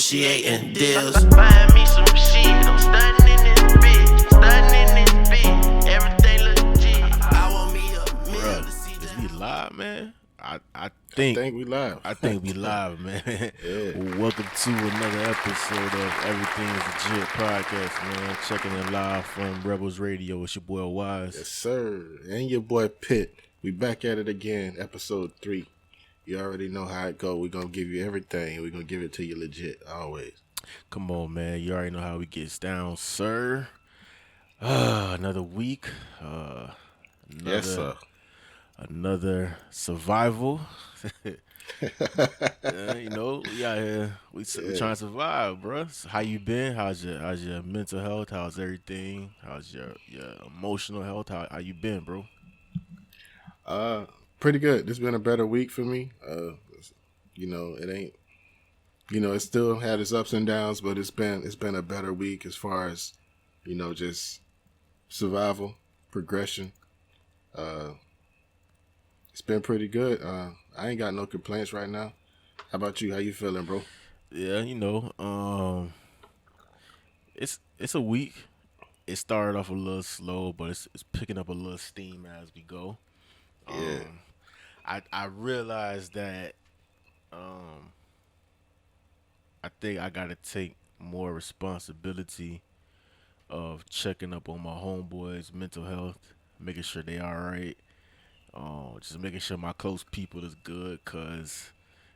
negotiating deals. Find me some shit, I'm stunning in this bitch, everything legit. I want me a meal Bruh, to see is that. we live, man? I I think think we live. we live, man. Yeah. Welcome to another episode of Everything is Legit podcast, man. Checking in live from Rebels Radio. It's your boy Wise. Yes, sir. And your boy Pitt. We back at it again, episode 3. You already know how it go. We're going to give you everything. We're going to give it to you legit, always. Come on, man. You already know how we get down, sir. Another week. Yes, sir. Another survival. You know, we out here. We trying to survive, bro. So how you been? How's your mental health? How's everything? How's your emotional health? How you been, bro? Pretty good. This has been a better week for me. It ain't. It still had its ups and downs, but it's been a better week as far as, just survival, progression. It's been pretty good. I ain't got no complaints right now. How about you? How you feeling, bro? Yeah, it's a week. It started off a little slow, but it's picking up a little steam as we go. Yeah. I realized that I think I gotta take more responsibility of checking up on my homeboys' mental health, making sure they all right. Just making sure my close people is good, cause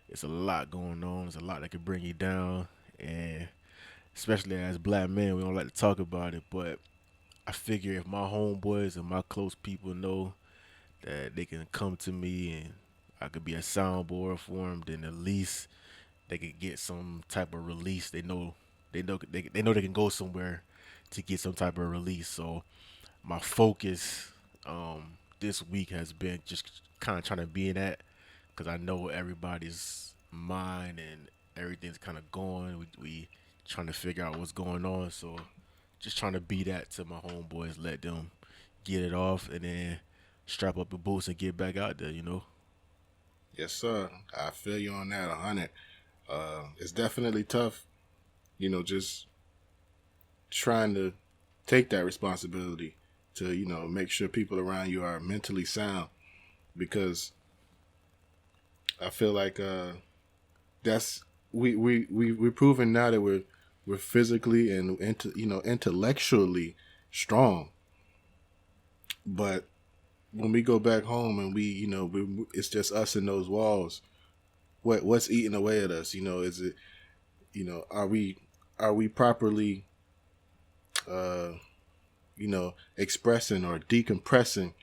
it's a lot going on. There's a lot that can bring you down, and especially as black men, we don't like to talk about it. But I figure if my homeboys and my close people know that they can come to me and I could be a soundboard for them, then at least they could get some type of release. They know they can go somewhere to get some type of release. So my focus this week has been just kind of trying to be in that, because I know everybody's mind and everything's kind of going. We trying to figure out what's going on. So just trying to be that to my homeboys, let them get it off, and then strap up the boots and get back out there, Yes, sir. I feel you on that 100. It's definitely tough, just trying to take that responsibility to, make sure people around you are mentally sound, because I feel like that's we're proving now that we're physically and intellectually strong, but when we go back home and it's just us and those walls, what's eating away at us? Is it, are we properly expressing or decompressing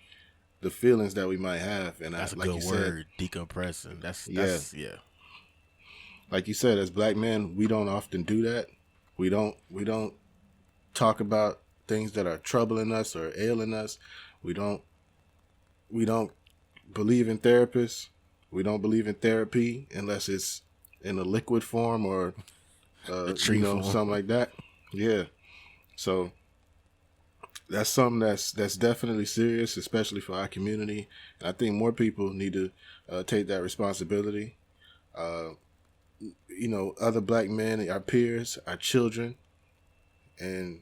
the feelings that we might have? And that's a like good you word, decompressing. That's yeah. Like you said, as black men, we don't often do that. We don't talk about things that are troubling us or ailing us. We don't believe in therapists. We don't believe in therapy unless it's in a liquid form or form. something like that. Yeah. So that's something that's definitely serious, especially for our community. And I think more people need to take that responsibility. Other black men, our peers, our children, and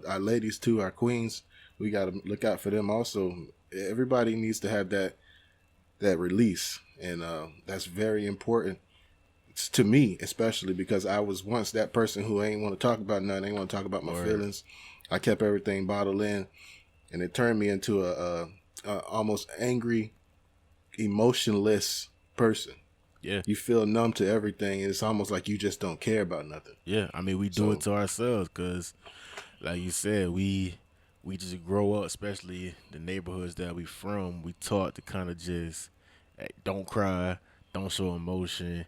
our ladies too, our queens. We got to look out for them also. Everybody needs to have that release, and that's very important to me, especially because I was once that person who ain't want to talk about nothing, ain't want to talk about my feelings. I kept everything bottled in, and it turned me into a almost angry, emotionless person. Yeah. You feel numb to everything, and it's almost like you just don't care about nothing. Yeah, I mean, we do it to ourselves, because like you said, we just grow up, especially the neighborhoods that we from. We taught to kind of just don't cry, don't show emotion,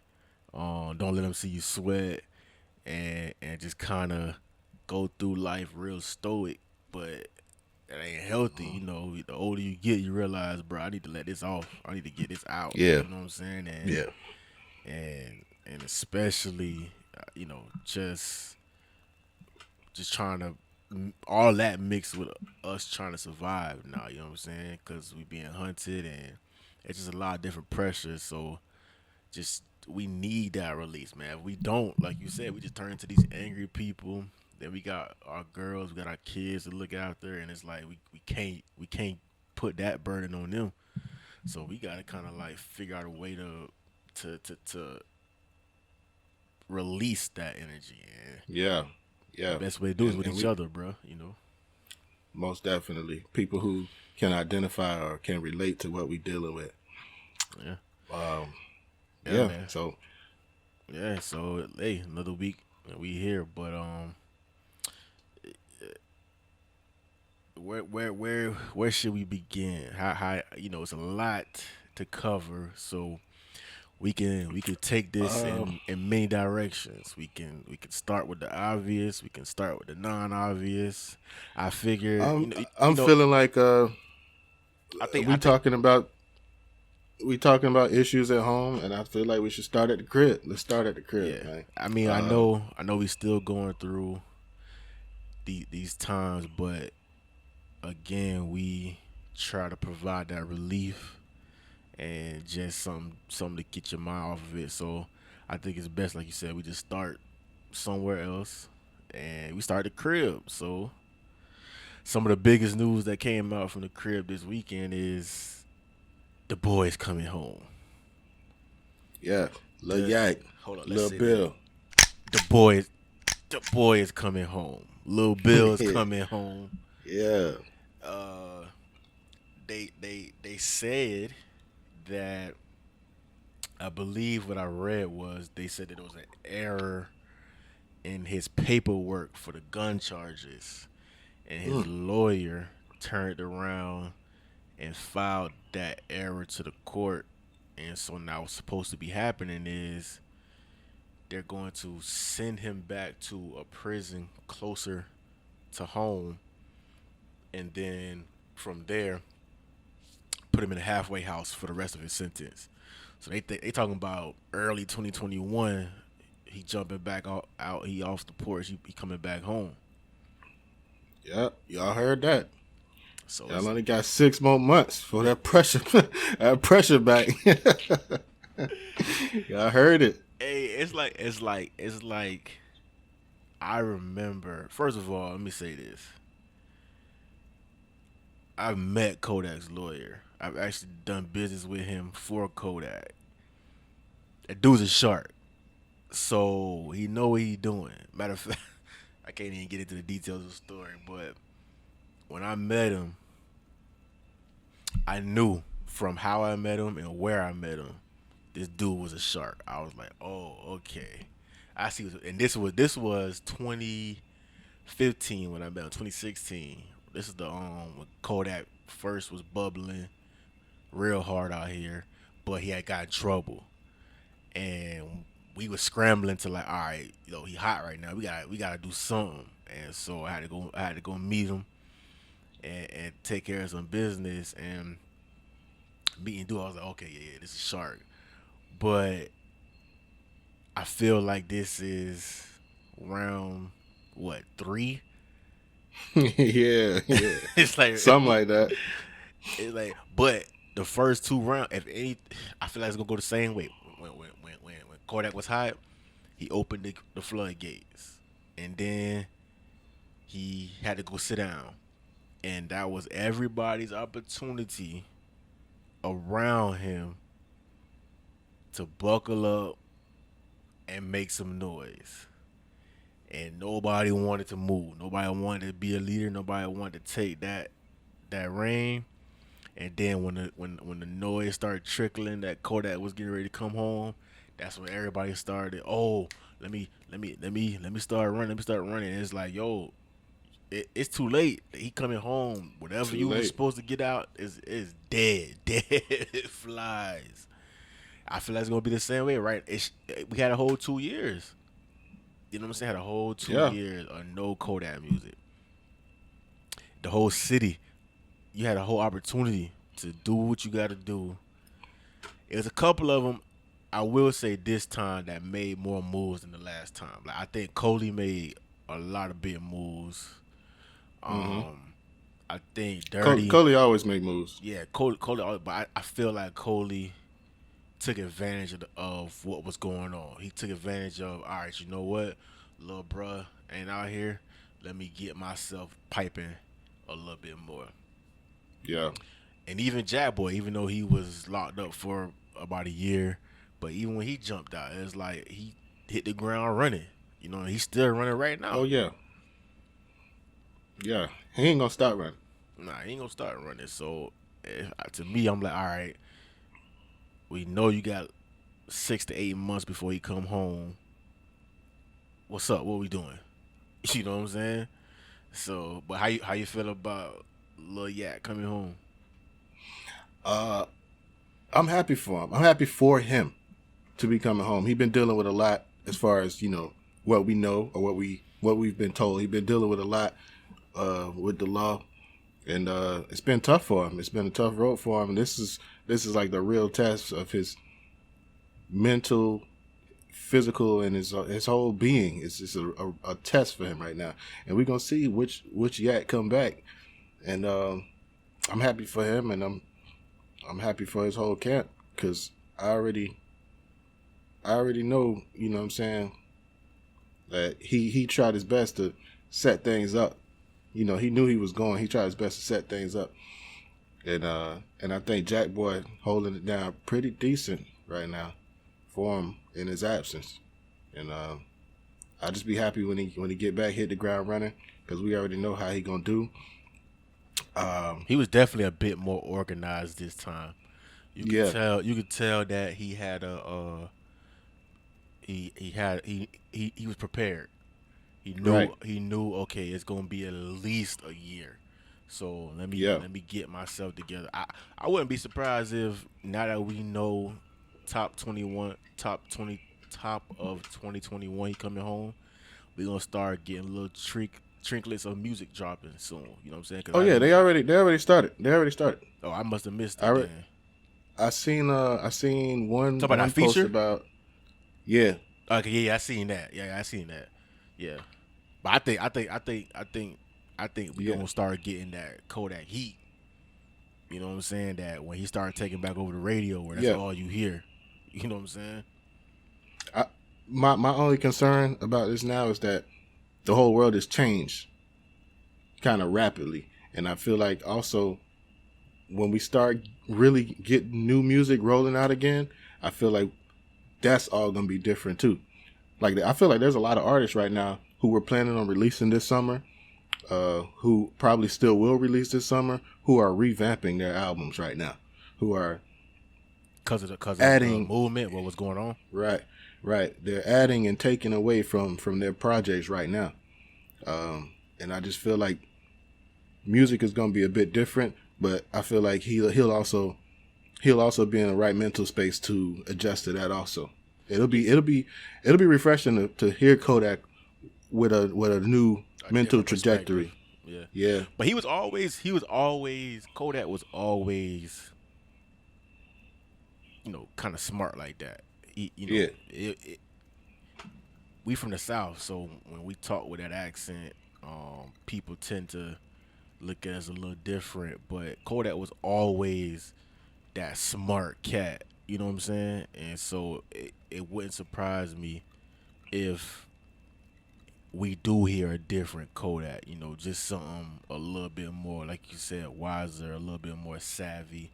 don't let them see you sweat, and just kind of go through life real stoic. But that ain't healthy. The older you get, you realize, bro, I need to let this off. I need to get this out. Yeah. You know what I'm saying? And, Yeah. And especially, just trying to, all that mixed with us trying to survive now, you know what I'm saying? Because we being hunted, and it's just a lot of different pressures. So just we need that release, man. If we don't, like you said, we just turn into these angry people. Then we got our girls, we got our kids to look after, and it's like we can't put that burden on them. So we gotta kind of like figure out a way to release that energy. And Yeah, yeah. the best way to do is with And each we, other, bro. You know. most definitely, people who can identify or can relate to what we dealing with. Yeah. Um, Yeah, yeah. man. So Yeah. So hey, another week and we here, but where should we begin? How it's a lot to cover, so we could take this in many directions. We can start with the obvious. We can start with the non-obvious. I figure I'm feeling like I think we I think talking about issues at home, and I feel like we should start at the crib. Let's start at the crib, yeah. man. I mean, I know we still going through these times, but again, we try to provide that relief and just something to get your mind off of it. So I think it's best, like you said, we just start somewhere else, and we start the crib. So some of the biggest news that came out from the crib this weekend is the boys coming home. Yeah, Lil The- Yak, Hold on, let's Lil say Bill. the boy is coming home. Lil Bill is coming home. Yeah, Uh, they said that, I believe what I read was they said that there was an error in his paperwork for the gun charges, and his lawyer turned around and filed that error to the court. And so now what's supposed to be happening is they're going to send him back to a prison closer to home, and then from there put him in a halfway house for the rest of his sentence. So they talking about early 2021. He jumping back out. He off the porch. He coming back home. yeah. Y'all heard that? So Y'all only got 6 more months for that pressure, that pressure back. Y'all heard it. hey, it's like I remember. First of all, let me say this. I've met Kodak's lawyer. I've actually done business with him for Kodak. That dude's a shark. So he know what he doing. Matter of fact, I can't even get into the details of the story, but when I met him, I knew from how I met him and where I met him, this dude was a shark. I was like, oh, okay. I see. And this was 2015 when I met him. 2016. This is the when Kodak first was bubbling real hard out here, but he had got in trouble, and we was scrambling to like, all right, he hot right now. We gotta do something, and so I had to go meet him and take care of some business and meet and do. I was like, okay, yeah, this is shark, but I feel like this is round what 3. Yeah. It's like Something like that. It's like, but the first 2 rounds, if any, I feel like it's gonna go the same way. When Kodak was hot, he opened the floodgates, and then he had to go sit down, and that was everybody's opportunity around him to buckle up and make some noise. And nobody wanted to move. Nobody wanted to be a leader. Nobody wanted to take that reign. And then when the noise started trickling that Kodak was getting ready to come home, that's when everybody started. Oh, let me start running. Let me start running. And it's like, yo, it's too late. He coming home. Whatever you were supposed to get out is dead. Dead. It flies. I feel like it's gonna be the same way, right? We had a whole 2 years. You know what I'm saying? Had a whole 2 years of no Kodak music. The whole city, you had a whole opportunity to do what you got to do. There's a couple of them, I will say this time, that made more moves than the last time. Like I think Coley made a lot of big moves. I think Dirty. Coley always make moves. Yeah, Coley. But I feel like Coley took advantage of what was going on. He took advantage of, all right, you know what, little bruh ain't out here. Let me get myself piping a little bit more. Yeah. And even Jack Boy, even though he was locked up for about a year, but even when he jumped out, it's like he hit the ground running. You know, he's still running right now. Oh yeah. Yeah. He ain't gonna stop running. Nah, he ain't gonna start running. So to me, I'm like, all right, we know you got 6 to 8 months before he come home. What's up? What we doing? You know what I'm saying? So, but how you feel about Lil Yak coming home? I'm happy for him. I'm happy for him to be coming home. He's been dealing with a lot as far as, you know, what we know or what we've been told. He's been dealing with a lot with the law, and it's been tough for him. It's been a tough road for him. And this is like the real test of his mental, physical, and his whole being. It's just a test for him right now, and we're gonna see which Yak come back. And I'm happy for him, and I'm happy for his whole camp, because I already know, you know what I'm saying, that he tried his best to set things up. You know, he knew he was going. He tried his best to set things up. And I think Jack Boy holding it down pretty decent right now for him in his absence. And I'll just be happy when he get back, hit the ground running, because we already know how he gonna do. He was definitely a bit more organized this time. You could tell that he had he was prepared. He knew Right. he knew, okay, it's gonna be at least a year. So let me get myself together. I wouldn't be surprised if, now that we know top of 2021 he coming home, we're gonna start getting little trinklets of music dropping soon. You know what I'm saying? Oh yeah, they already started. Oh, I must have missed it. I seen one Talk about that post feature? about, yeah. Okay, yeah, I seen that. Yeah. But I think we gonna start getting that Kodak heat. You know what I'm saying? That when he started taking back over the radio, where that's all you hear. You know what I'm saying? My only concern about this now is that the whole world has changed kind of rapidly, and I feel like also when we start really getting new music rolling out again, I feel like that's all gonna be different too. Like, I feel like there's a lot of artists right now who were planning on releasing this summer, who probably still will release this summer, who are revamping their albums right now, who are because of adding the movement, what was going on. Right. They're adding and taking away from their projects right now, and I just feel like music is going to be a bit different. But I feel like he'll also be in the right mental space to adjust to that. Also, it'll be refreshing to hear Kodak with a new mental trajectory. Yeah. But Kodak was always, you know, kind of smart like that. We from the South, so when we talk with that accent, people tend to look at us a little different. But Kodak was always that smart cat, you know what I'm saying? And so it wouldn't surprise me if we do hear a different Kodak, you know, just something a little bit more, like you said, wiser, a little bit more savvy.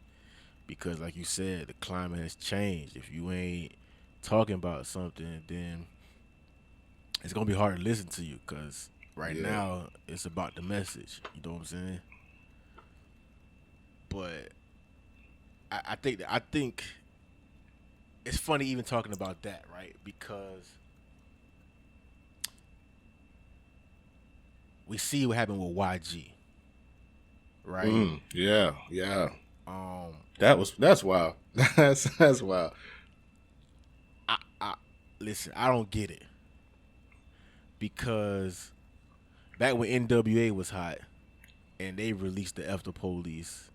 Because like you said, the climate has changed. If you ain't talking about something, then it's going to be hard to listen to you, because now it's about the message. You know what I'm saying? But I think it's funny even talking about that, right? Because we see what happened with YG, right? Yeah. That's wild. That's wild. Listen, I don't get it, because back when NWA was hot and they released the F the Police,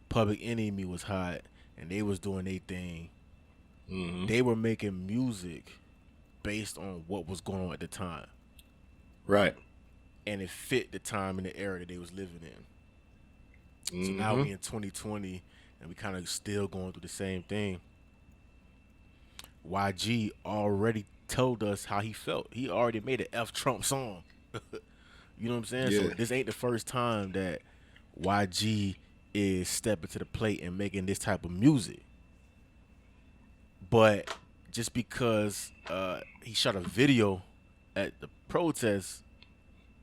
Public Enemy was hot and they was doing their thing. Mm-hmm. They were making music based on what was going on at the time. Right. And it fit the time and the era that they was living in. Mm-hmm. So now we in 2020 and we kind of still going through the same thing. YG already told us how he felt. He already made an F Trump song. You know what I'm saying? Yeah. So this ain't the first time that YG is stepping to the plate and making this type of music. But just because he shot a video at the protest,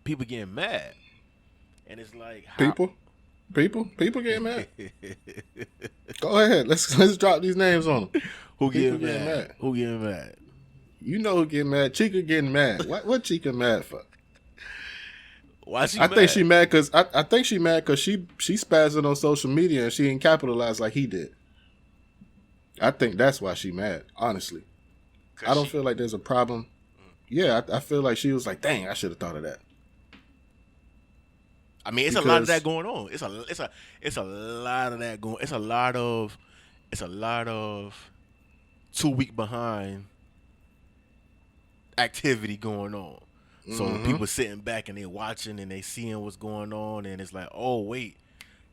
people getting mad. And it's like how People getting mad. Go ahead. Let's drop these names on them. who People getting mad? Who getting mad? You know who getting mad? Chica getting mad. What Chica mad for? Why she I mad? think she mad because I think she mad because she spazzing on social media and she ain't capitalized like he did. I think that's why she mad. Honestly, I don't feel like there's a problem. Yeah, I feel like she was like, dang, I should have thought of that. I mean, it's a lot of that going on. It's a lot of that going. It's a lot of 2 week behind activity going on. So people sitting back and they watching and they seeing what's going on, and it's like, oh wait,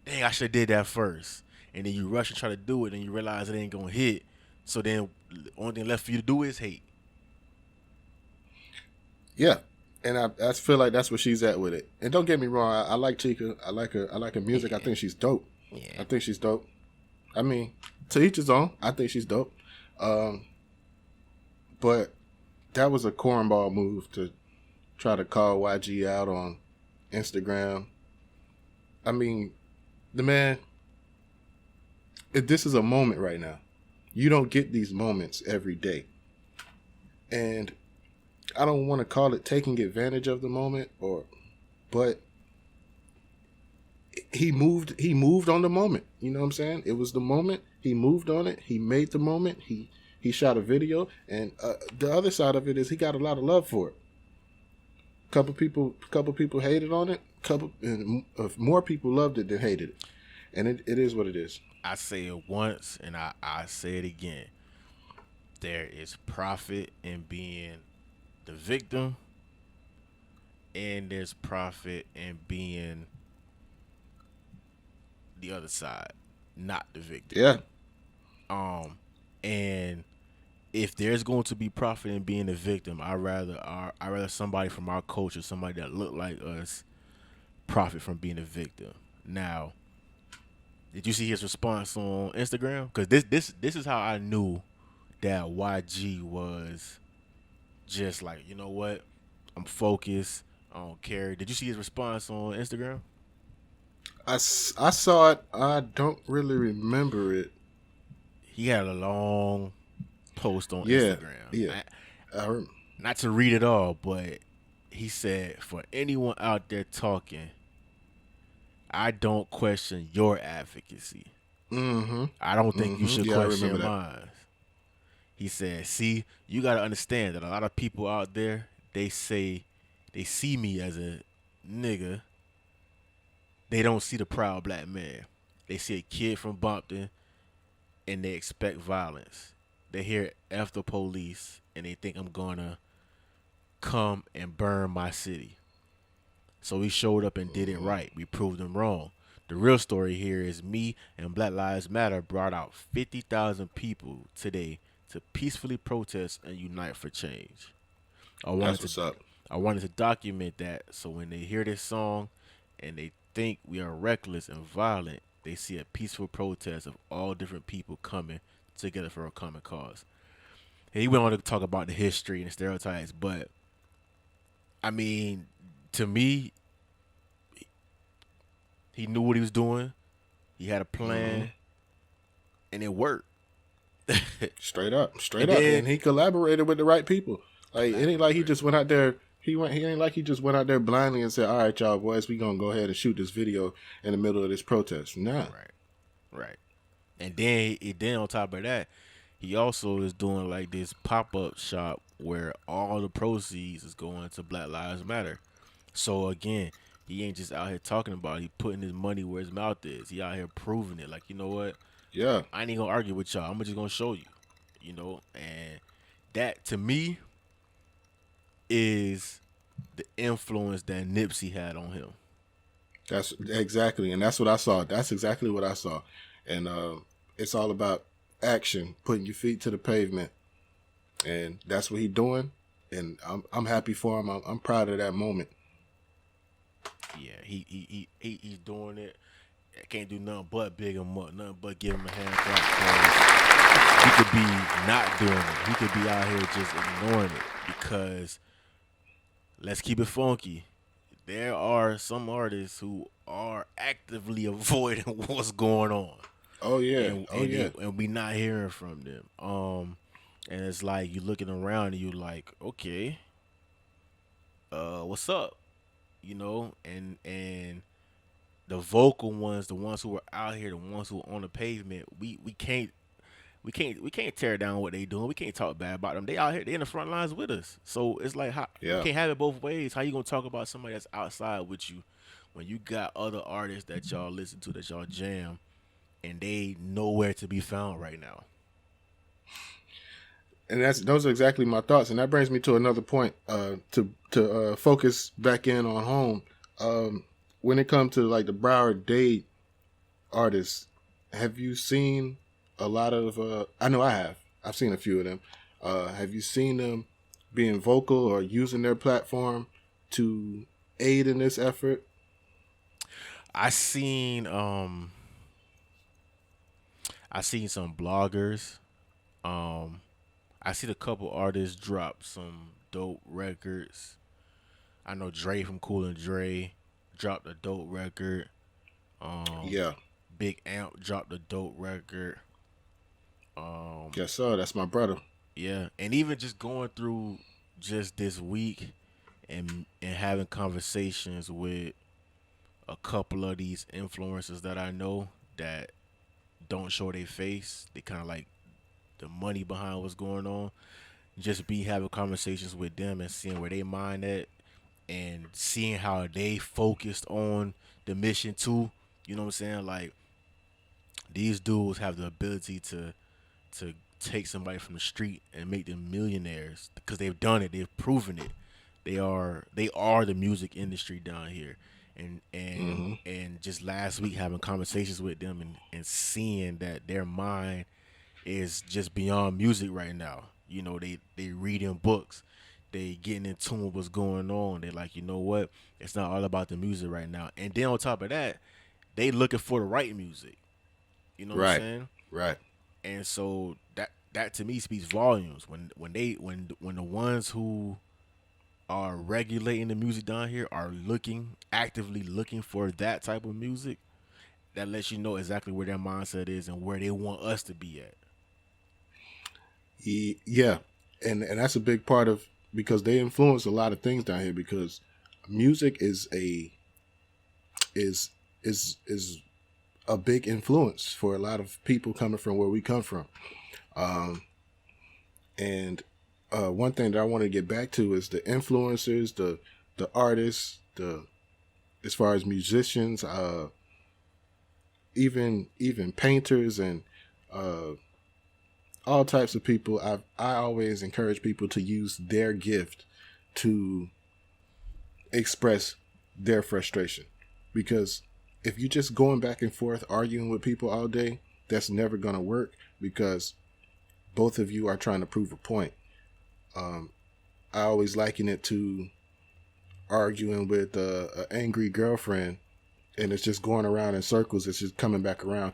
dang, I should have did that first. And then you rush and try to do it, and you realize it ain't gonna hit. So then, the only thing left for you to do is hate. Yeah, and I feel like that's where she's at with it. And don't get me wrong, I like Chica. I like her music. Yeah. I think she's dope. Yeah. I think she's dope. I mean, to each his own. I think she's dope. But that was a cornball move to try to call YG out on Instagram. I mean, the man, this is a moment right now. You don't get these moments every day. And I don't want to call it taking advantage of the moment, but he moved on the moment. You know what I'm saying? It was the moment. He moved on it. He made the moment. He shot a video, and the other side of it is he got a lot of love for it. Couple people hated on it. More people loved it than hated it, and it is what it is. I say it once, and I say it again. There is profit in being the victim, and there's profit in being the other side, not the victim. Yeah. And if there's going to be profit in being a victim, I rather somebody from our culture, somebody that look like us, profit from being a victim. Now, did you see his response on Instagram? Because this is how I knew that YG was just like, you know what, I'm focused, I don't care. Did you see his response on Instagram? I saw it. I don't really remember it. He had a long post on Yeah, Instagram. yeah. Not to read it all, but he said, for anyone out there talking, I don't question your advocacy. Mm-hmm. I don't think you should Yeah, I question remember that. mine. He said, see, you got to understand that a lot of people out there, they say they see me as a nigga. They don't see the proud black man. They see a kid from Bumpton and they expect violence. They hear F the police and they think I'm going to come and burn my city. So we showed up and did it right. We proved them wrong. The real story here is me and Black Lives Matter brought out 50,000 people today to peacefully protest and unite for change. That's what's up. I wanted to document that so when they hear this song and they think we are reckless and violent, they see a peaceful protest of all different people coming together for a common cause. And he went on to talk about the history and the stereotypes, but I mean, to me, he knew what he was doing. He had a plan, and it worked. Straight up, and he collaborated with the right people. Like it ain't like he just went out there. He ain't like he just went out there blindly and said, "All right, y'all boys, we gonna go ahead and shoot this video in the middle of this protest." Nah, right. And then on top of that, he also is doing like this pop-up shop where all the proceeds is going to Black Lives Matter. So again, he ain't just out here talking about it. He putting his money where his mouth is. He out here proving it. Like, you know what? yeah, I ain't gonna argue with y'all. I'm just gonna show you. You know, and that to me is the influence that Nipsey had on him. that's exactly, and that's what I saw. That's exactly what I saw, and it's all about action, putting your feet to the pavement, and that's what he's doing. And I'm happy for him. I'm proud of that moment. Yeah, he's doing it. I can't do nothing but big him up, nothing but give him a hand clap. He could be not doing it. He could be out here just ignoring it because let's keep it funky. There are some artists who are actively avoiding what's going on. Oh yeah, and we not hearing from them. And it's like you looking around and you like, okay, what's up? You know, and the vocal ones, the ones who are out here, the ones who are on the pavement, we can't tear down what they doing. We can't talk bad about them. They out here, they in the front lines with us. So it's like, you can't have it both ways. How you gonna talk about somebody that's outside with you when you got other artists that y'all listen to, that y'all jam, and they nowhere to be found right now? And those are exactly my thoughts. And that brings me to another point. To focus back in on home. When it comes to like the Broward Dade artists, have you seen a lot of? I know I have. I've seen a few of them. Have you seen them being vocal or using their platform to aid in this effort? I seen some bloggers. I seen a couple artists drop some dope records. I know Dre from Cool and Dre dropped a dope record. Big Amp dropped a dope record. Yes, sir. That's my brother. Yeah, and even just going through just this week and having conversations with a couple of these influencers that I know that don't show their face. They kind of like the money behind what's going on. Just be having conversations with them and seeing where they mind at and seeing how they focused on the mission too. You know what I'm saying? Like, these dudes have the ability to take somebody from the street and make them millionaires because they've done it. They've proven it. They are the music industry down here. And just last week having conversations with them and seeing that their mind is just beyond music right now. You know, they reading books. They getting in tune with what's going on. They're like, you know what? It's not all about the music right now. And then on top of that, they looking for the right music. You know what I'm saying? Right. And so that to me speaks volumes. When the ones who are regulating the music down here are actively looking for that type of music, that lets you know exactly where their mindset is and where they want us to be at. Yeah. And that's a big part of, because they influence a lot of things down here, because music is a big influence for a lot of people coming from where we come from. And one thing that I want to get back to is the influencers, the artists, as far as musicians, even painters and all types of people. I always encourage people to use their gift to express their frustration, because if you're just going back and forth arguing with people all day, that's never going to work, because both of you are trying to prove a point. I always liken it to arguing with an angry girlfriend, and it's just going around in circles. It's just coming back around.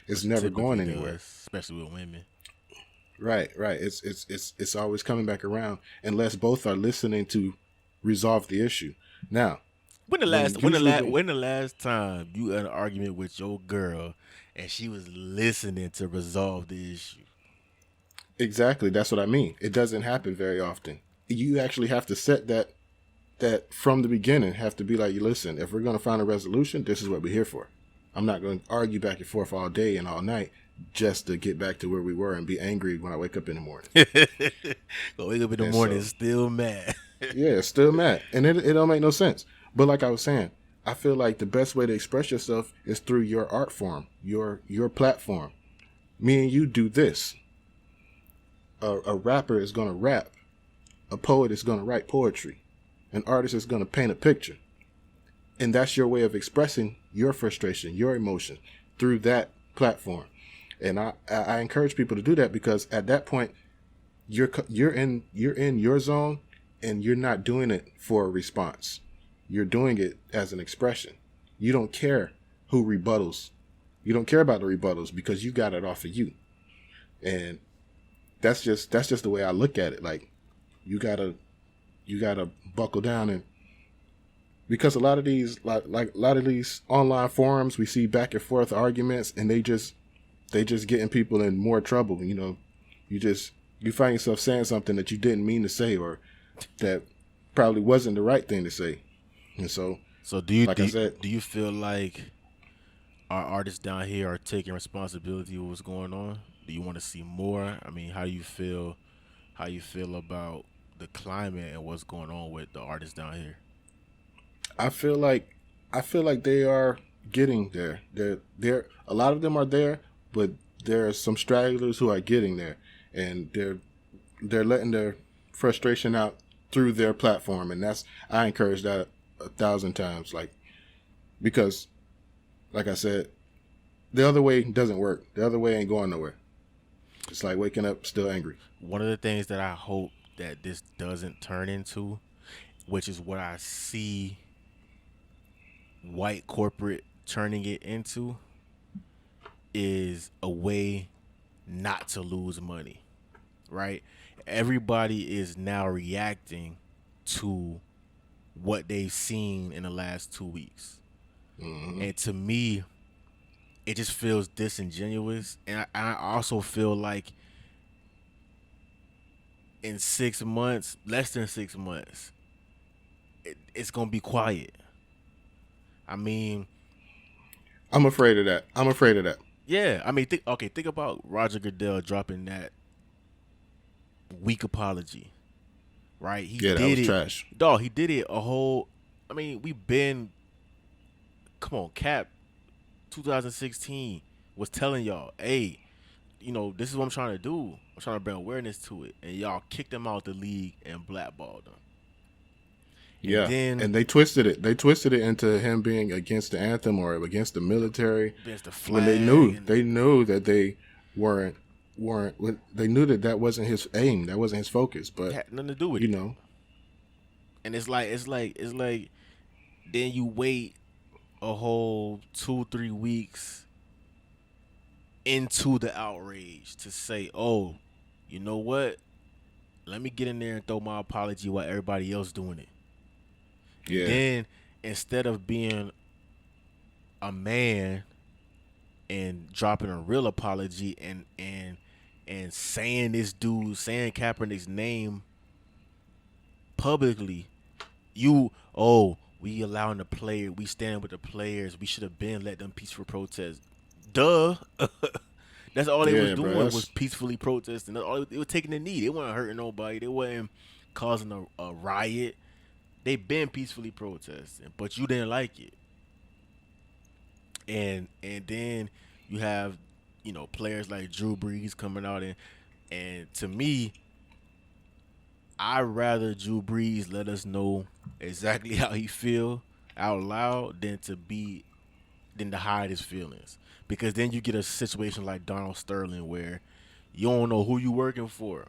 It's never going anywhere. Especially with women. Right. It's always coming back around unless both are listening to resolve the issue. Now, when the last time you had an argument with your girl and she was listening to resolve the issue? Exactly. That's what I mean. It doesn't happen very often. You actually have to set that from the beginning, have to be like, you listen, if we're going to find a resolution, this is what we're here for. I'm not going to argue back and forth all day and all night just to get back to where we were and be angry when I wake up in the morning. Wake up in the morning still mad. Yeah, still mad. And it don't make no sense. But like I was saying, I feel like the best way to express yourself is through your art form, your platform. Me and you do this. A rapper is going to rap. A poet is going to write poetry. An artist is going to paint a picture. And that's your way of expressing your frustration, your emotion through that platform. And I encourage people to do that, because at that point, you're in your zone, and you're not doing it for a response. You're doing it as an expression. You don't care who rebuttals. You don't care about the rebuttals because you got it off of you. And that's just the way I look at it. Like you gotta buckle down, and because a lot of these online forums, we see back and forth arguments, and they just getting people in more trouble. You know, you find yourself saying something that you didn't mean to say, or that probably wasn't the right thing to say. And so do you like I said, do you feel like our artists down here are taking responsibility of what's going on? Do you want to see more? I mean, how do you feel about the climate and what's going on with the artists down here? I feel like they are getting there. They're a lot of them are there, but there are some stragglers who are getting there, and they're letting their frustration out through their platform, and I encourage that 1,000 times. Like, because, like I said, the other way doesn't work. The other way ain't going nowhere. It's like waking up still angry. One of the things that I hope that this doesn't turn into, which is what I see white corporate turning it into, is a way not to lose money, right? Everybody is now reacting to what they've seen in the last 2 weeks. Mm-hmm. And to me, it just feels disingenuous. And I also feel like in 6 months, less than 6 months, it's going to be quiet. I mean, I'm afraid of that. Yeah. I mean, think about Roger Goodell dropping that weak apology, right? He did that was trash. Dog, he did it a whole, I mean, come on, Cap 2016 was telling y'all, hey, you know, this is what I'm trying to do. I'm trying to bring awareness to it. And y'all kicked him out the league and blackballed him. Yeah, and they twisted it. They twisted it into him being against the anthem or against the military. Against the flag. When they knew that they weren't. They knew that wasn't his aim. That wasn't his focus. But it had nothing to do with it. You know. And it's like then you wait a whole 2-3 weeks into the outrage to say, oh, you know what? Let me get in there and throw my apology while everybody else doing it. Yeah. Then instead of being a man and dropping a real apology and saying saying Kaepernick's name publicly, we allowing the player, we stand with the players, we should have been let them peaceful protest. Duh. That's all they was doing, was peacefully protesting. That's all they were taking the knee. They weren't hurting nobody. They weren't causing a riot. They been peacefully protesting, but you didn't like it. And then you have, you know, players like Drew Brees coming out and to me, I'd rather Drew Brees let us know exactly how he feel out loud than to hide his feelings. Because then you get a situation like Donald Sterling where you don't know who you working for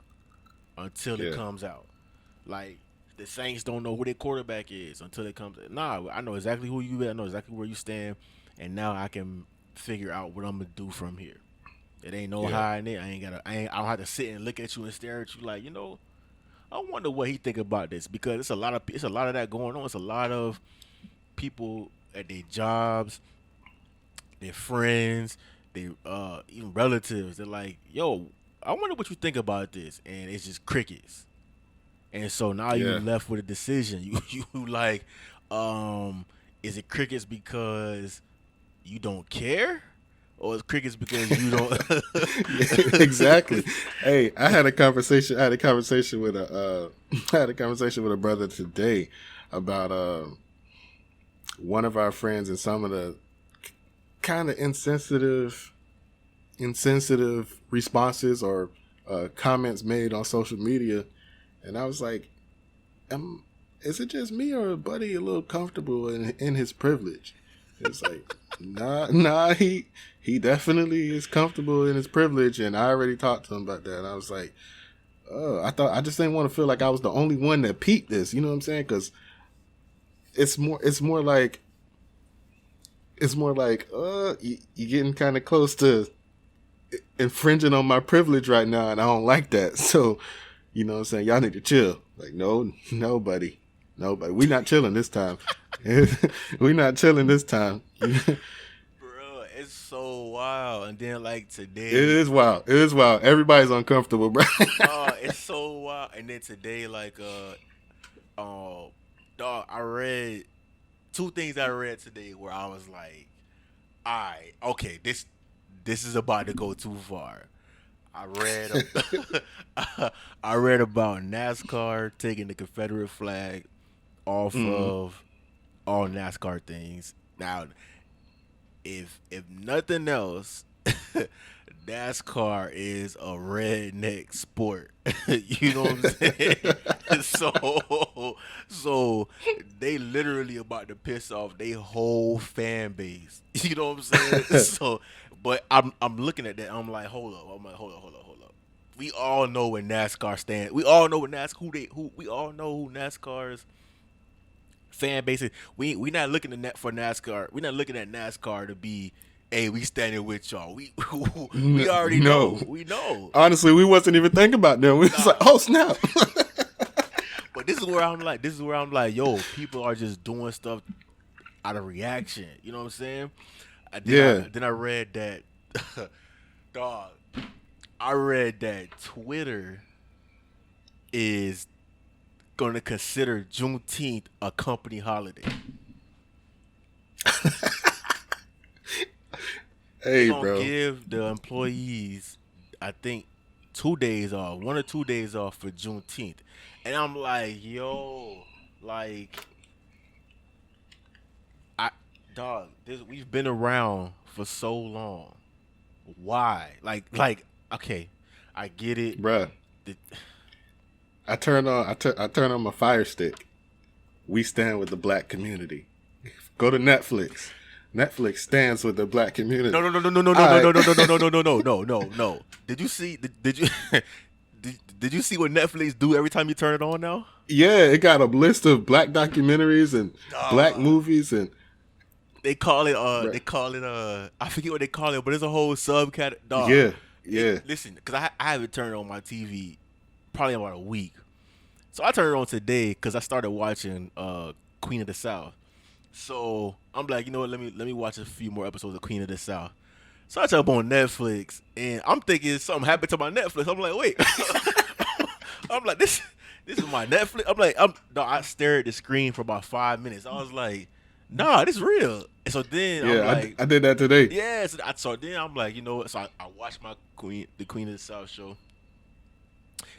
until it comes out. Like, the Saints don't know who their quarterback is until it comes. Nah, I know exactly who you are. I know exactly where you stand, and now I can figure out what I'm gonna do from here. It ain't no hiding it. I don't have to sit and look at you and stare at you like, you know, I wonder what he think about this, because it's a lot of that going on. It's a lot of people at their jobs, their friends, their even relatives. They're like, yo, I wonder what you think about this, and it's just crickets. And so now you're left with a decision. You like, is it crickets because you don't care, or is crickets because you don't? Exactly. Hey, I had a conversation with a brother today about one of our friends and some of the kind of insensitive responses or comments made on social media. And I was like, is it just me, or Buddy a little comfortable in his privilege? It's like, nah, he definitely is comfortable in his privilege, and I already talked to him about that. And I was like, I just didn't want to feel like I was the only one that peeped this. You know what I'm saying? Because it's more like you getting kind of close to infringing on my privilege right now, and I don't like that. So, you know what I'm saying? Y'all need to chill. Like, nobody. We not chilling this time. We not chilling this time. Bro, it's so wild. And then like today, It is wild. Everybody's uncomfortable, bro. it's so wild. And then today, like, dog, I read two things I read today where I was like, all right, okay, this is about to go too far. I read I read about NASCAR taking the Confederate flag off of all NASCAR things. Now, if nothing else, NASCAR is a redneck sport. You know what I'm saying? So they literally about to piss off their whole fan base. You know what I'm saying? But I'm looking at that. I'm like, hold up. Hold up. We all know where NASCAR stands. We all know what we all know who NASCAR's fan base is. We not looking at for NASCAR. We're not looking at NASCAR to be, hey, we standing with y'all. We already know. We know. Honestly, we wasn't even thinking about them. We was like, oh snap. But this is where I'm like, yo, people are just doing stuff out of reaction. You know what I'm saying? Then I read that, dog. I read that Twitter is going to consider Juneteenth a company holiday. Hey, gonna bro. give the employees, I think, 2 days off, 1 or 2 days off for Juneteenth. And I'm like, yo, like, we've been around for so long. Why? Like, okay, I get it, Bruh. I turn on my Fire Stick. We stand with the black community. Go to Netflix. Netflix stands with the black community. No. Did you see? Did you see what Netflix do every time you turn it on now? Yeah, it got a list of black documentaries and black movies, and they call it I forget what they call it, but it's a whole subcategory. Yeah. Listen, because I haven't turned on my TV probably about a week, so I turned it on today because I started watching Queen of the South. So I'm like, you know what? Let me watch a few more episodes of Queen of the South. So I jump on Netflix, and I'm thinking something happened to my Netflix. I'm like, wait. I'm like, this is my Netflix. I'm like, I stared at the screen for about 5 minutes. I was like, nah, this is real. And so then I'm like, I did that today. yeah. So then I'm like, you know what? So I watched the Queen of the South show.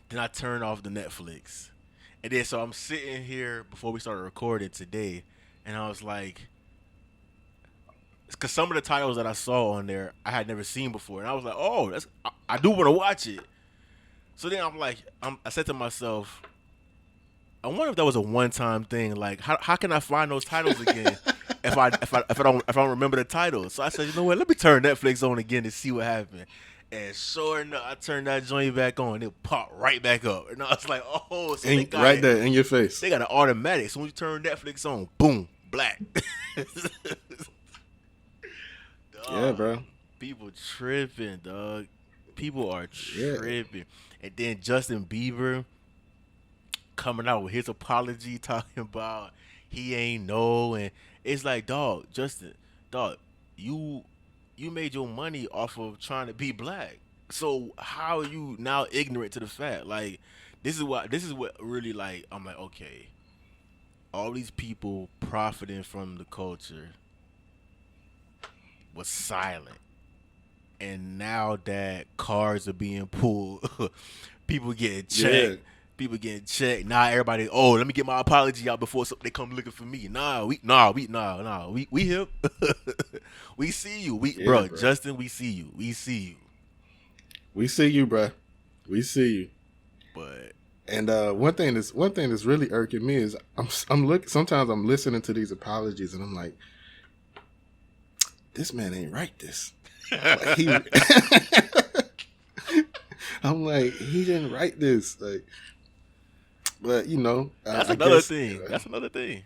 Then I turned off the Netflix, and then so I'm sitting here before we started recording today, and I was like, because some of the titles that I saw on there I had never seen before, and I was like, oh, I do want to watch it. So then I'm like, I said to myself, I wonder if that was a one-time thing. Like, how can I find those titles again if I don't remember the titles? So I said, you know what? Let me turn Netflix on again to see what happened. And sure enough, I turned that joint back on. It popped right back up, and I was like, oh, so they got right there in your face. They got an automatic. So when you turn Netflix on, boom, black. Yeah, bro. People tripping, dog. People are tripping. And then Justin Bieber coming out with his apology, talking about he ain't know, and it's like, dog, Justin, dog, you made your money off of trying to be black. So how are you now ignorant to the fact? Like, this is what really, like, I'm like, okay, all these people profiting from the culture was silent. And now that cars are being pulled, people getting checked. Yeah. People getting checked. Now everybody, oh, let me get my apology out before they come looking for me. We hip. We see you. Bro, Justin, we see you. We see you. We see you, bro. We see you. But and one thing that's really irking me is sometimes I'm listening to these apologies and I'm like, this man ain't write this. I'm like, he didn't write this. Like, but you know, That's I another guess, thing. That's another thing.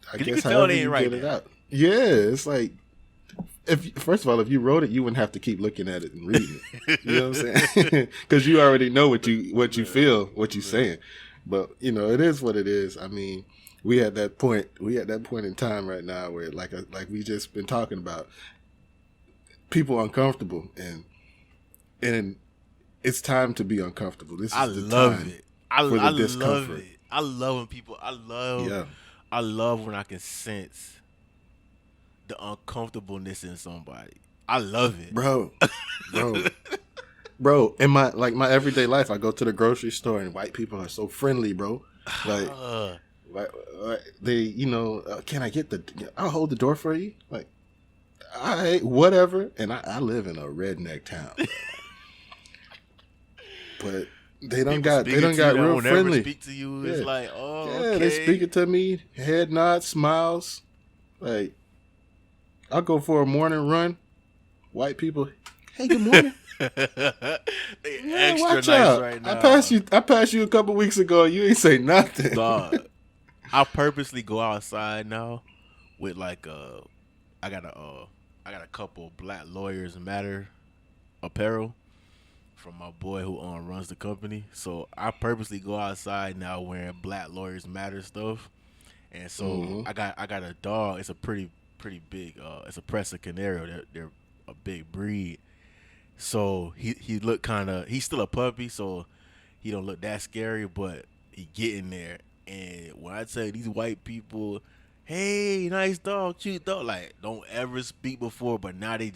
I 'Cause you guess can tell however they ain't you right get it there. out. Yeah, it's like first of all, if you wrote it, you wouldn't have to keep looking at it and reading it. You know what I'm saying? Because you already know what you feel, what you're saying. But you know, it is what it is. I mean, we at that point in time right now where like we just been talking about, people uncomfortable and it's time to be uncomfortable. This I is the love time it. I for the love discomfort. it. I love when people. Yeah, I love when I can sense the uncomfortableness in somebody. I love it. bro. In my everyday life, I go to the grocery store and white people are so friendly, bro. Like, they, you know, can I get I'll hold the door for you. Like, all right, whatever. And I live in a redneck town, bro. But they don't got real friendly. Speak to you. It's like, oh, yeah, okay. they speaking to me, head nods, smiles. Like, I'll go for a morning run. White people, hey, good morning. They Man, extra watch nice out. right now. I passed you a couple weeks ago. You ain't say nothing. Dog, I purposely go outside now with like I got a couple Black Lawyers Matter apparel from my boy who runs the company. So I purposely go outside now wearing Black Lawyers Matter stuff. And so I got a dog. It's a pretty big. It's a Presa Canario. They're a big breed. So he looked kind of. He's still a puppy, so he don't look that scary. But he getting there. And when I tell you these white people, hey, nice dog, cute dog, like don't ever speak before, but now they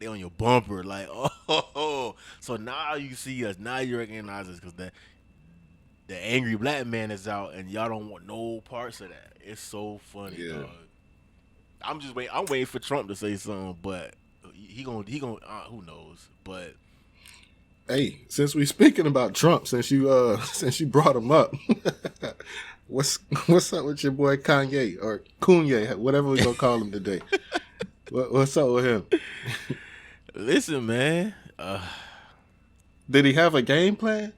on your bumper, like oh. So now you see us. Now you recognize us because the angry black man is out, and y'all don't want no parts of that. It's so funny, dog. I'm waiting for Trump to say something, but he gonna who knows? But hey, since we speaking about Trump, since you brought him up, what's up with your boy Kanye or Kanye, whatever we gonna call him today? What's up with him? Listen, man. Did he have a game plan?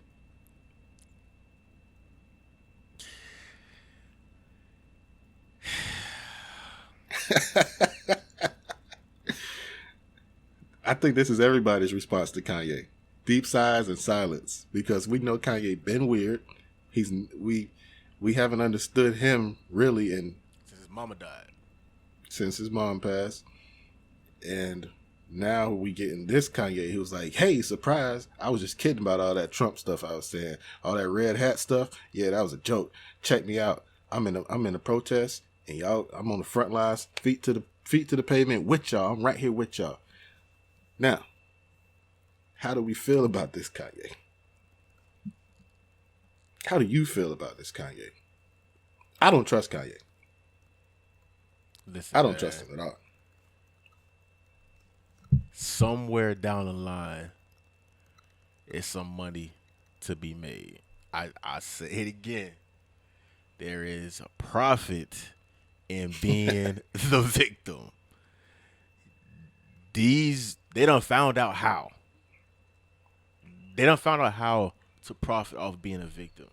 I think this is everybody's response to Kanye. Deep sighs and silence. Because we know Kanye been weird. We haven't understood him really Since his mama died. Since his mom passed. And now we getting this Kanye who was like, hey, surprise. I was just kidding about all that Trump stuff I was saying. All that red hat stuff. Yeah, that was a joke. Check me out. I'm in a protest and y'all, I'm on the front lines, feet to the pavement with y'all. I'm right here with y'all. Now, how do we feel about this Kanye? How do you feel about this Kanye? I don't trust Kanye. Listen, I don't trust him at all. Somewhere down the line, it's some money to be made. I say it again. There is a profit in being the victim. They done found out how. They done found out how to profit off being a victim.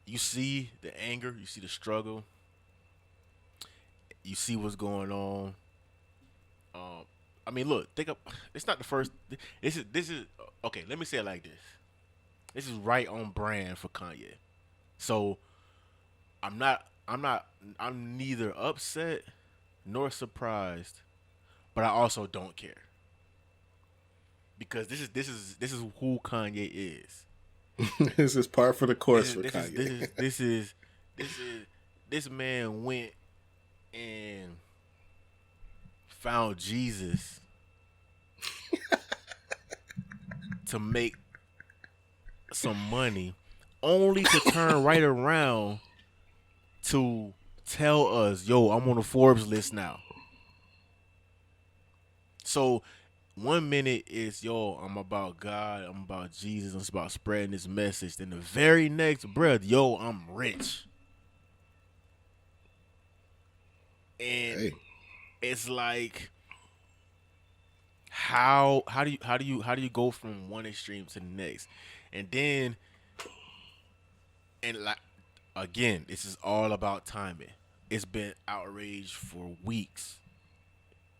You see the anger, you see the struggle, you see what's going on. I mean, look, think of it's not the first. This is okay. Let me say it like this. This is right on brand for Kanye. So I'm neither upset nor surprised, but I also don't care because this is who Kanye is. This is par for the course for Kanye. This man went and found Jesus to make some money, only to turn right around to tell us, yo, I'm on the Forbes list now. So 1 minute is, yo, I'm about God, I'm about Jesus, I'm about spreading this message. Then the very next breath, yo, I'm rich. And it's like, how do you go from one extreme to the next, and then and like again, this is all about timing. It's been outraged for weeks.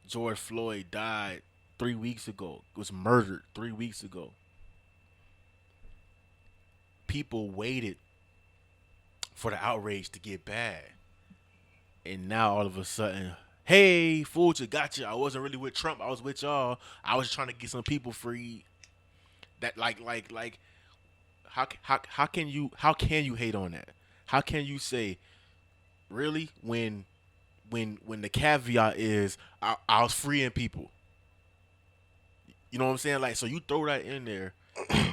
George Floyd died 3 weeks ago. Was murdered 3 weeks ago. People waited for the outrage to get bad, and now all of a sudden, hey, fooled you, gotcha. I wasn't really with Trump. I was with y'all. I was trying to get some people free. That like how can you hate on that? How can you say really when the caveat is I was freeing people? You know what I'm saying? Like, so you throw that in there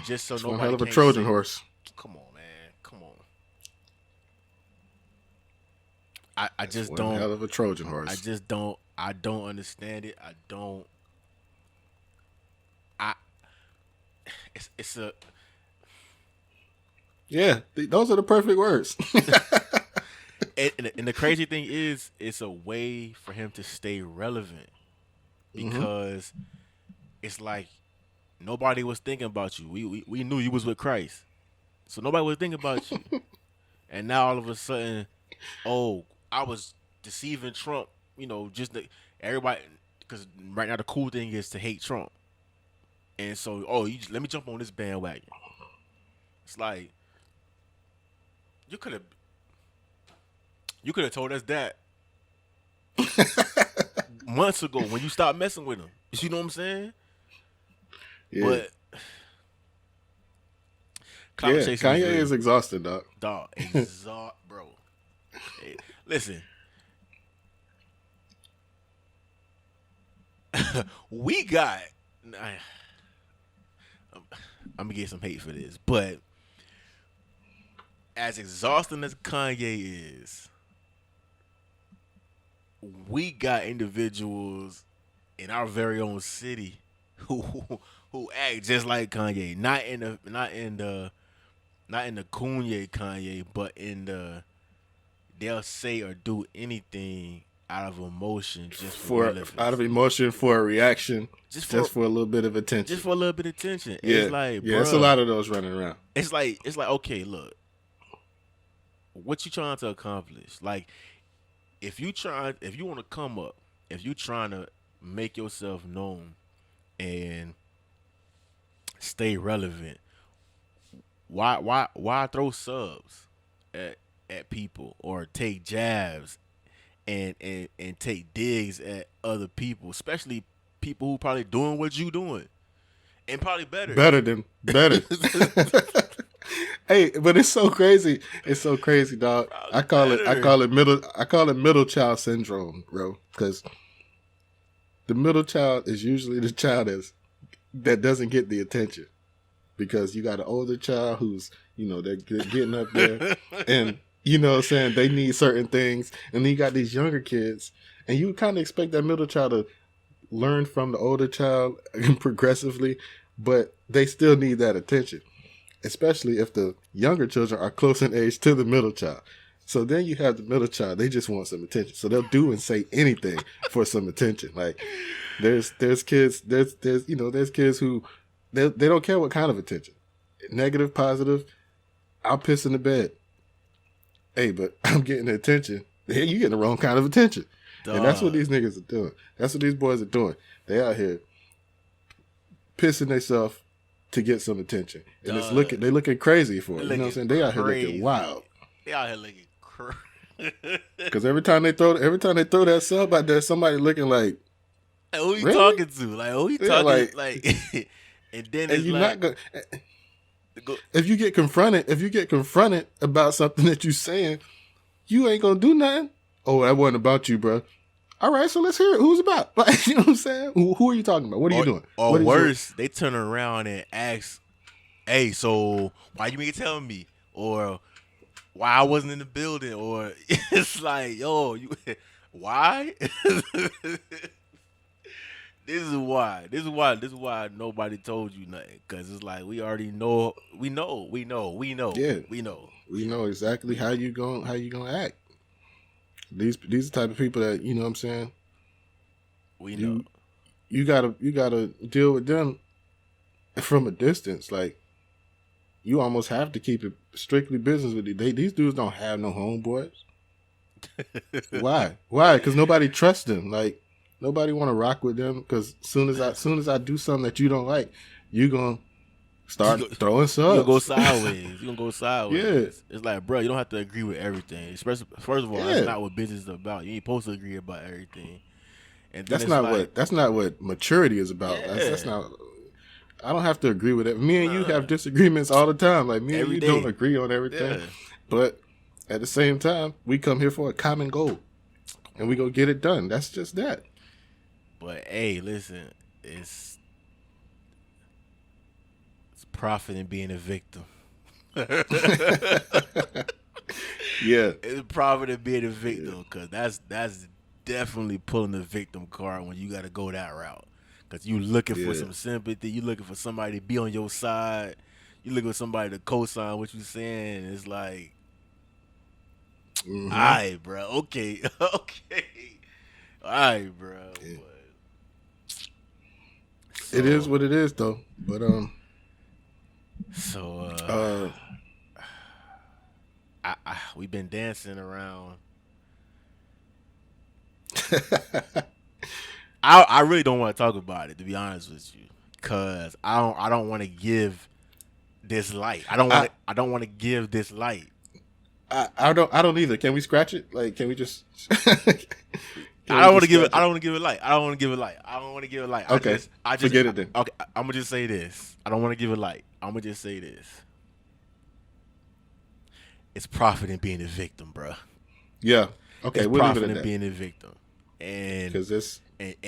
just so It's nobody one hell of a can't Trojan say, horse. come on, man, come on. I just One don't. hell of a Trojan horse. I just don't. I don't understand it. I don't. I. It's a. Yeah, those are the perfect words. And the crazy thing is, it's a way for him to stay relevant because it's like nobody was thinking about you. We knew you was with Christ, so nobody was thinking about you. And now all of a sudden, oh, I was deceiving Trump. You know, everybody, because right now the cool thing is to hate Trump. And so, let me jump on this bandwagon. It's like you could have told us that months ago when you stopped messing with him. You know what I'm saying? Yeah. But Kanye is exhausted, dog. Bro. Hey, listen. We got. I'm gonna get some hate for this, but as exhausting as Kanye is, we got individuals in our very own city who act just like Kanye, not in the Kanye Kanye, but in the they'll say or do anything out of emotion just for a reaction, just for a little bit of attention. Just for a little bit of attention. Yeah, It's like, it's a lot of those running around. It's like okay, look, what you trying to accomplish? Like, if you want to come up, if you trying to make yourself known and stay relevant, why throw subs at people or take jabs and take digs at other people, especially people who probably doing what you doing and probably better. Hey, but it's so crazy. It's so crazy, dog. I call it middle child syndrome, bro. Because the middle child is usually the child that doesn't get the attention. Because you got an older child who's, they're getting up there and, you know what I'm saying, they need certain things. And then you got these younger kids and you kind of expect that middle child to learn from the older child progressively, but they still need that attention, especially if the younger children are close in age to the middle child. So then you have the middle child, they just want some attention. So they'll do and say anything for some attention. Like there's kids who they don't care what kind of attention. Negative, positive, I'll piss in the bed. Hey, but I'm getting the attention. Hey, you getting the wrong kind of attention. Duh. And that's what these niggas are doing. That's what these boys are doing. They out here pissing themselves to get some attention. And they looking crazy for it. You know what I'm saying? They out here looking wild. They out here looking crazy. Because every time they throw that sub out there, somebody looking like, who you really? talking to? Like, who you talking like and then it's you're like, not gonna. If you get confronted about something that you're saying, you ain't gonna do nothing. Oh, that wasn't about you, bro. All right, so let's hear it. Who's about? Like, you know what I'm saying? Who are you talking about? What are you doing? Or worse, they turn around and ask, "Hey, so why you ain't telling me?" Or why I wasn't in the building? Or it's like, yo, why? This is why nobody told you nothing. Cause it's like we already know. We know. Yeah, we know exactly how you gonna act. These are the type of people that, you know what I'm saying. We know. you gotta deal with them from a distance. Like, you almost have to keep it strictly business with you. These dudes don't have no homeboys. Why? Because nobody trusts them. Like, nobody want to rock with them. Because soon as I do something that you don't like, you gonna start throwing subs. You gonna go sideways. You gonna go sideways. Yeah. It's like, bro, you don't have to agree with everything. Especially, first of all, that's not what business is about. You ain't supposed to agree about everything. And that's not what maturity is about. Yeah. That's not. I don't have to agree with it. Me and you have disagreements all the time. Like, me and you don't agree on everything. Yeah. But at the same time, we come here for a common goal, and we gonna get it done. That's just that. But hey, listen, it's profit in being a victim. Yeah, it's profit in being a victim, because that's definitely pulling the victim card when you got to go that route. Because you looking for some sympathy, you looking for somebody to be on your side, you looking for somebody to co-sign what you saying. It's like, all right, bro. Okay. All right, bro. Yeah. So, it is what it is, though. But we've been dancing around. I really don't want to talk about it, to be honest with you, because I don't want to give this light. I don't want to give this light. I don't either. Can we scratch it? Like, can we just? I don't want to give it. I don't want to give it light. I don't want to give it light. I don't want to give it light. Okay. I just forget it then. Okay. I'm gonna just say this. I don't want to give it light. I'm gonna just say this. It's profit in being a victim, bro. Yeah. Okay. It's we'll profit leave it at in that. being a victim, and because this and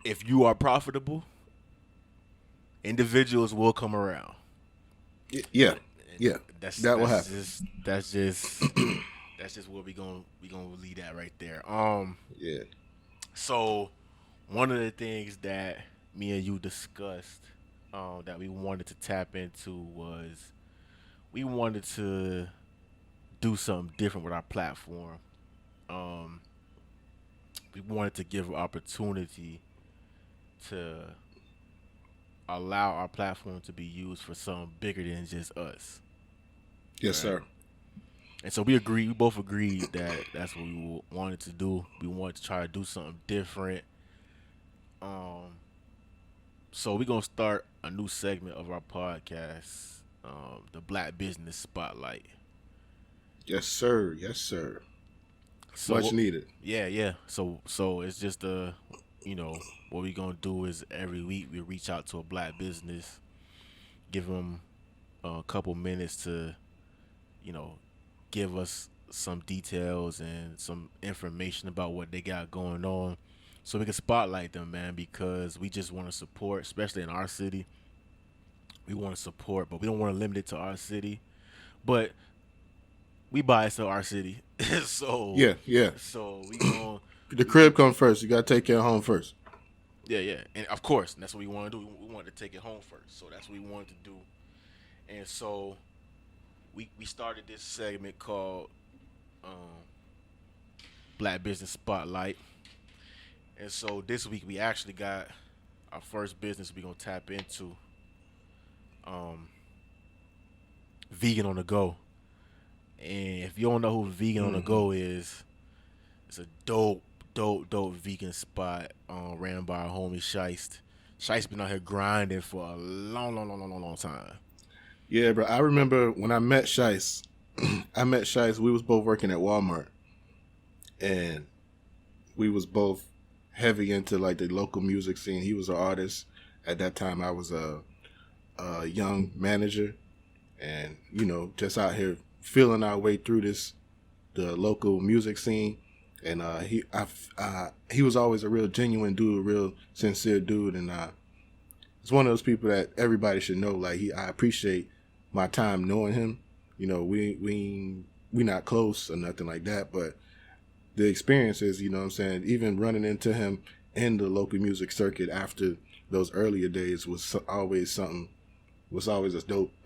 if you are profitable, individuals will come around. Yeah. That will happen. That's just where we gonna leave that right there. Yeah. So one of the things that me and you discussed that we wanted to tap into was we wanted to do something different with our platform. We wanted to give an opportunity to allow our platform to be used for something bigger than just us. Yes, sir. And so we both agreed that that's what we wanted to do. We wanted to try to do something different. So we're going to start a new segment of our podcast, the Black Business Spotlight. Yes, sir. Yes, sir. So, much needed. Yeah. So it's just what we're going to do is every week we reach out to a black business, give them a couple minutes to, give us some details and some information about what they got going on so we can spotlight them, man, because we just want to support, especially in our city. We want to support, but we don't want to limit it to our city. But we buy and sell our city. So yeah. So we going the crib come first. You gotta take care of home first. Yeah. And of course, that's what we want to do. We want to take it home first. So that's what we wanted to do. And so we started this segment called Black Business Spotlight. And so this week we actually got our first business we're gonna tap into. Vegan on the Go. And if you don't know who Vegan on the Go is, it's a dope vegan spot ran by our homie Shiest. Shiest been out here grinding for a long time. Yeah, bro. I remember when I met Shiest. We was both working at Walmart, and we was both heavy into like the local music scene. He was an artist at that time. I was a young manager, and just out here feeling our way through the local music scene. And he was always a real genuine dude, a real sincere dude, and it's one of those people that everybody should know. Like, I appreciate my time knowing him. We not close or nothing like that, but the experiences, what I'm saying, even running into him in the local music circuit after those earlier days was always a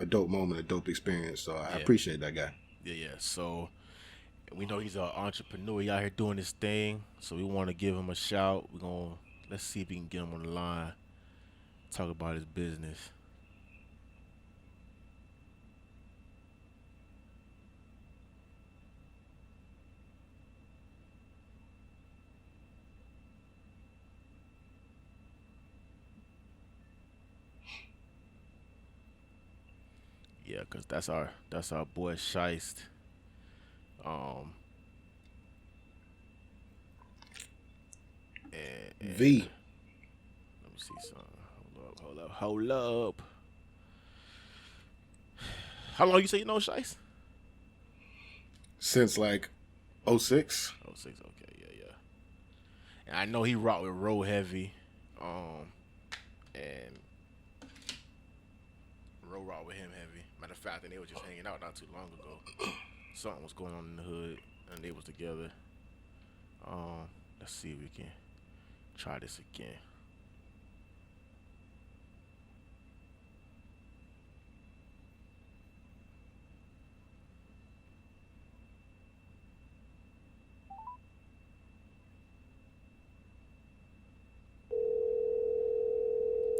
dope moment, a dope experience. So I appreciate that guy. Yeah. So We know he's an entrepreneur. He out here doing his thing, so we want to give him a shout. Let's see if we can get him on the line, talk about his business. Yeah, cause that's our boy Shiest. Um, V. Let me see something. Hold up. How long you say you know Shiest? Since like '06. Oh, 06, okay, yeah. And I know he rocked with Roll Heavy, and Roll rocked with him heavy. Matter of fact, they were just hanging out not too long ago. Something was going on in the hood, and they was together. Let's see if we can try this again.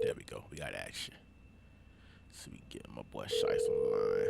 There we go. We got action. So we can get my boy Shiest on the line.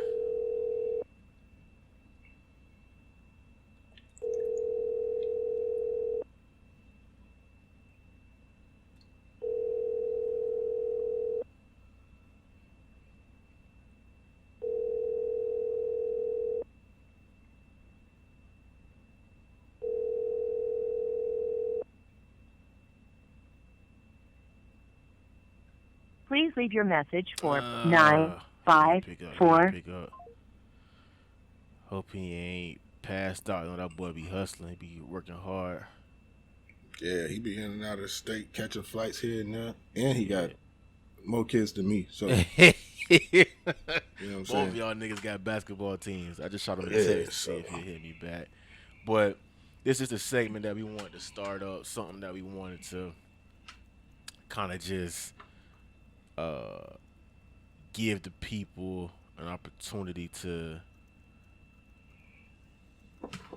Please leave your message for Pick 954. up. Hope he ain't passed out. You know that boy be hustling. He be working hard. Yeah, he be in and out of the state catching flights here and there, and he got more kids than me. So you know what I'm Both saying? of y'all niggas got basketball teams. I just shot him a Yeah, text to so- see if he'll hit me back. But this is the segment that we wanted to start up. Something that we wanted to kind of just give the people an opportunity to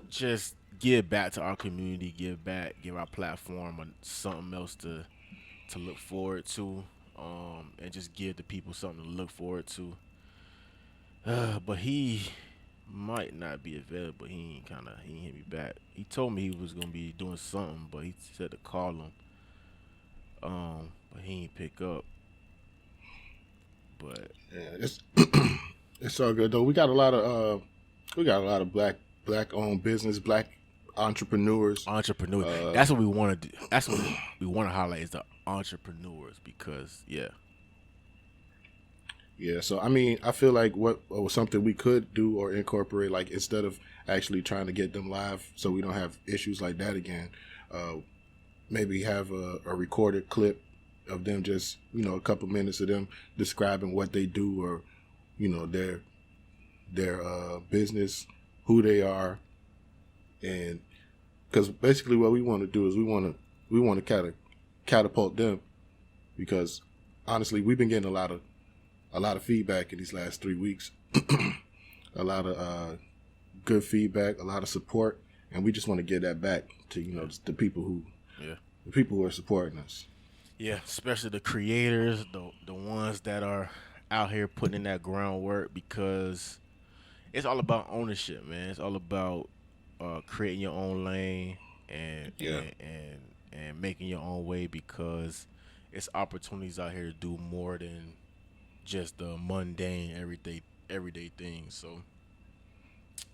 just give back to our community, give our platform something else to look forward to, and just give the people something to look forward to. But he might not be available. He ain't hit me back. He told me he was gonna be doing something, but he said to call him. But he ain't pick up. But Yeah, it's it's all good though. We got a lot of black owned business, black entrepreneurs. entrepreneur. That's what we want to do. That's what we want to highlight is the entrepreneurs because Yeah, so I mean, I feel like what was something we could do or incorporate, like instead of actually trying to get them live, so we don't have issues like that again. Maybe have a recorded clip of them, just a couple minutes of them describing what they do or their business, who they are, and because basically what we want to do is we want to kind of catapult them, because honestly we've been getting a lot of feedback in these last 3 weeks, a lot of good feedback, a lot of support, and we just want to give that back to the people who are supporting us. yeah, especially the creators, the ones that are out here putting in that groundwork because it's all about ownership, man. It's all about creating your own lane and Yeah. and making your own way because it's opportunities out here to do more than just the mundane everyday things. So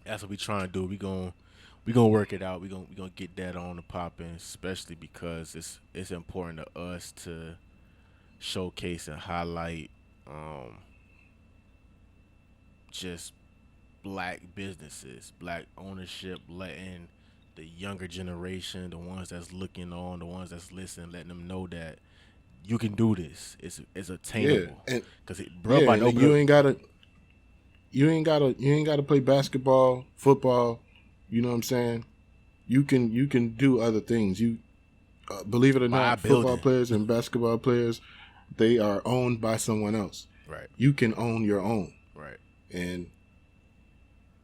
that's what we trying to do. We gonna work it out. We gonna get that on the popping, especially because it's important to us to showcase and highlight just black businesses, black ownership, letting the younger generation, the ones that's looking on, the ones that's listening, letting them know that you can do this. It's attainable. and Because bro, yeah, might and open you up- ain't gotta play basketball, football. You know what I'm saying? You can do other things. You believe it or Buy a not, football building. players and basketball players, they are owned by someone else. right, You can own your own, right. and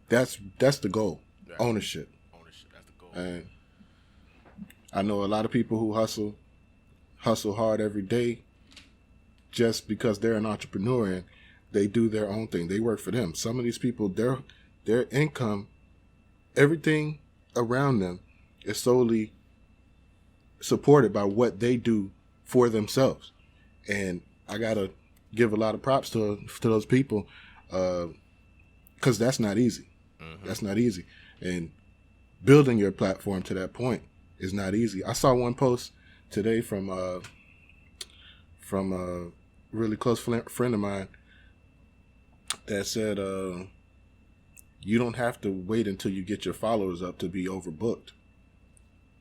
that's the goal. ownership. Ownership. That's the goal. And I know a lot of people who hustle hard every day just because they're an entrepreneur and they do their own thing. They work for them. Some of these people, their income, everything around them is solely supported by what they do for themselves. And I gotta give a lot of props to those people, because that's not easy. Mm-hmm. That's not easy. And building your platform to that point is not easy. I saw one post today from a really close friend of mine that said, you don't have to wait until you get your followers up to be overbooked.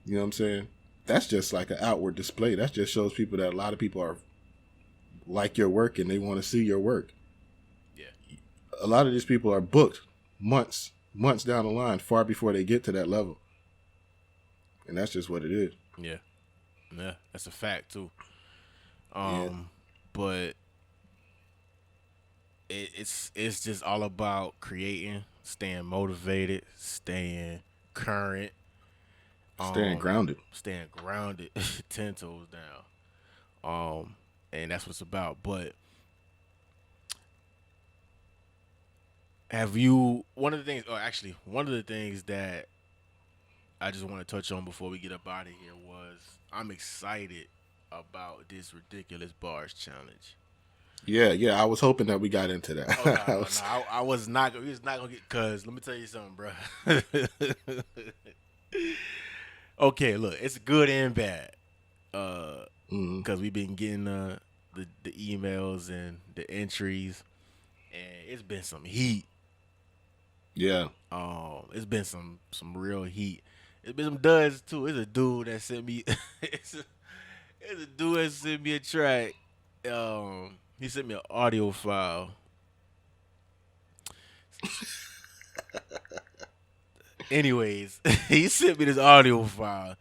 You know what I'm saying? That's just like an outward display. That just shows people that a lot of people are like your work and they want to see your work. Yeah. A lot of these people are booked months down the line, far before they get to that level. And that's just what it is. Yeah. Yeah, that's a fact too. Yeah. But it's just all about creating, staying motivated, staying current, Staying grounded. 10 toes down. And that's what it's about. But one of the things that I just want to touch on before we get up out of here was I'm excited about this ridiculous bars challenge. Yeah. I was hoping that we got into that. Oh, no, I was not. We was not gonna get. Cause let me tell you something, bro. Okay, look, it's good and bad. Cause we've been getting the emails and the entries, and it's been some heat. Yeah. It's been some real heat. It's been some duds too. It's a dude that sent me. it's a dude that sent me a track. He sent me an audio file. Anyways, he sent me this audio file,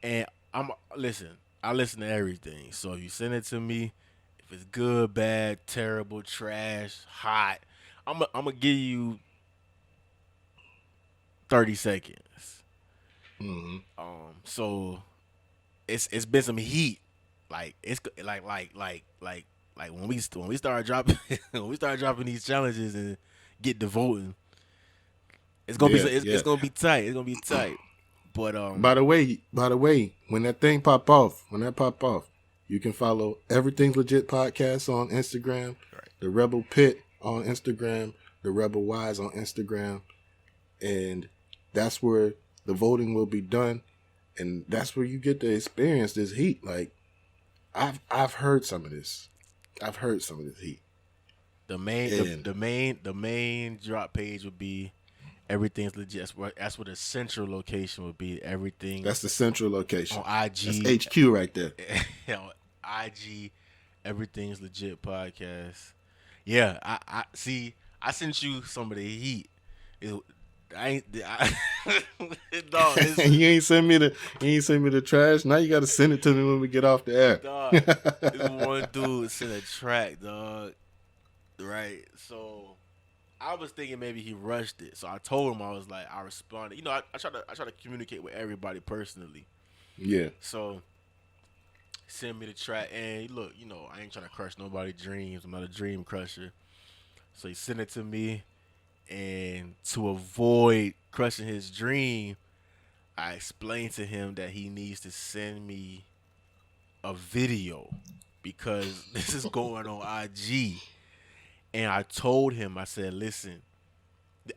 and I listen to everything. So if you send it to me, if it's good, bad, terrible, trash, hot, I'm gonna give you 30 seconds. Mm-hmm. So it's been some heat. Like it's like when we start dropping these challenges and get to voting, it's gonna it's gonna be tight. It's gonna be tight. But by the way, when that pop off, you can follow Everything's Legit Podcast on Instagram, right. The Rebel Pitt on Instagram, The Rebel Wise on Instagram, and that's where the voting will be done, and that's where you get to experience this heat. Like I've heard some of this. I've heard some of this heat. The main drop page would be Everything's Legit. That's where the central location would be. Everything. That's the central location. On IG. That's HQ right there. On IG, Everything's Legit Podcast. Yeah, I see. I sent you some of the heat. Dog, you ain't send me the trash. Now you got to send it to me when we get off the air. Dog, this one dude sent a track, dog. Right, so I was thinking maybe he rushed it. So I told him, I was like, I responded. You know, I try to communicate with everybody personally. Yeah. So send me the track, and look, you know, I ain't trying to crush nobody's dreams. I'm not a dream crusher. So he sent it to me, and to avoid crushing his dream, I explained to him that he needs to send me a video because this is going on IG. And I told him, I said, listen,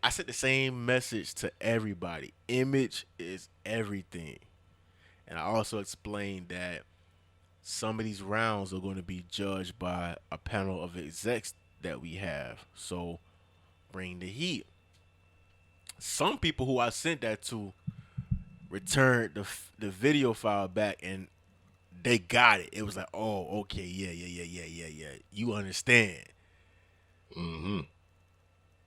I sent the same message to everybody. Image is everything. And I also explained that some of these rounds are going to be judged by a panel of execs that we have. So bring the heat. Some people who I sent that to returned the video file back, and they got it. It was like, oh, okay, yeah. You understand. Mm-hmm.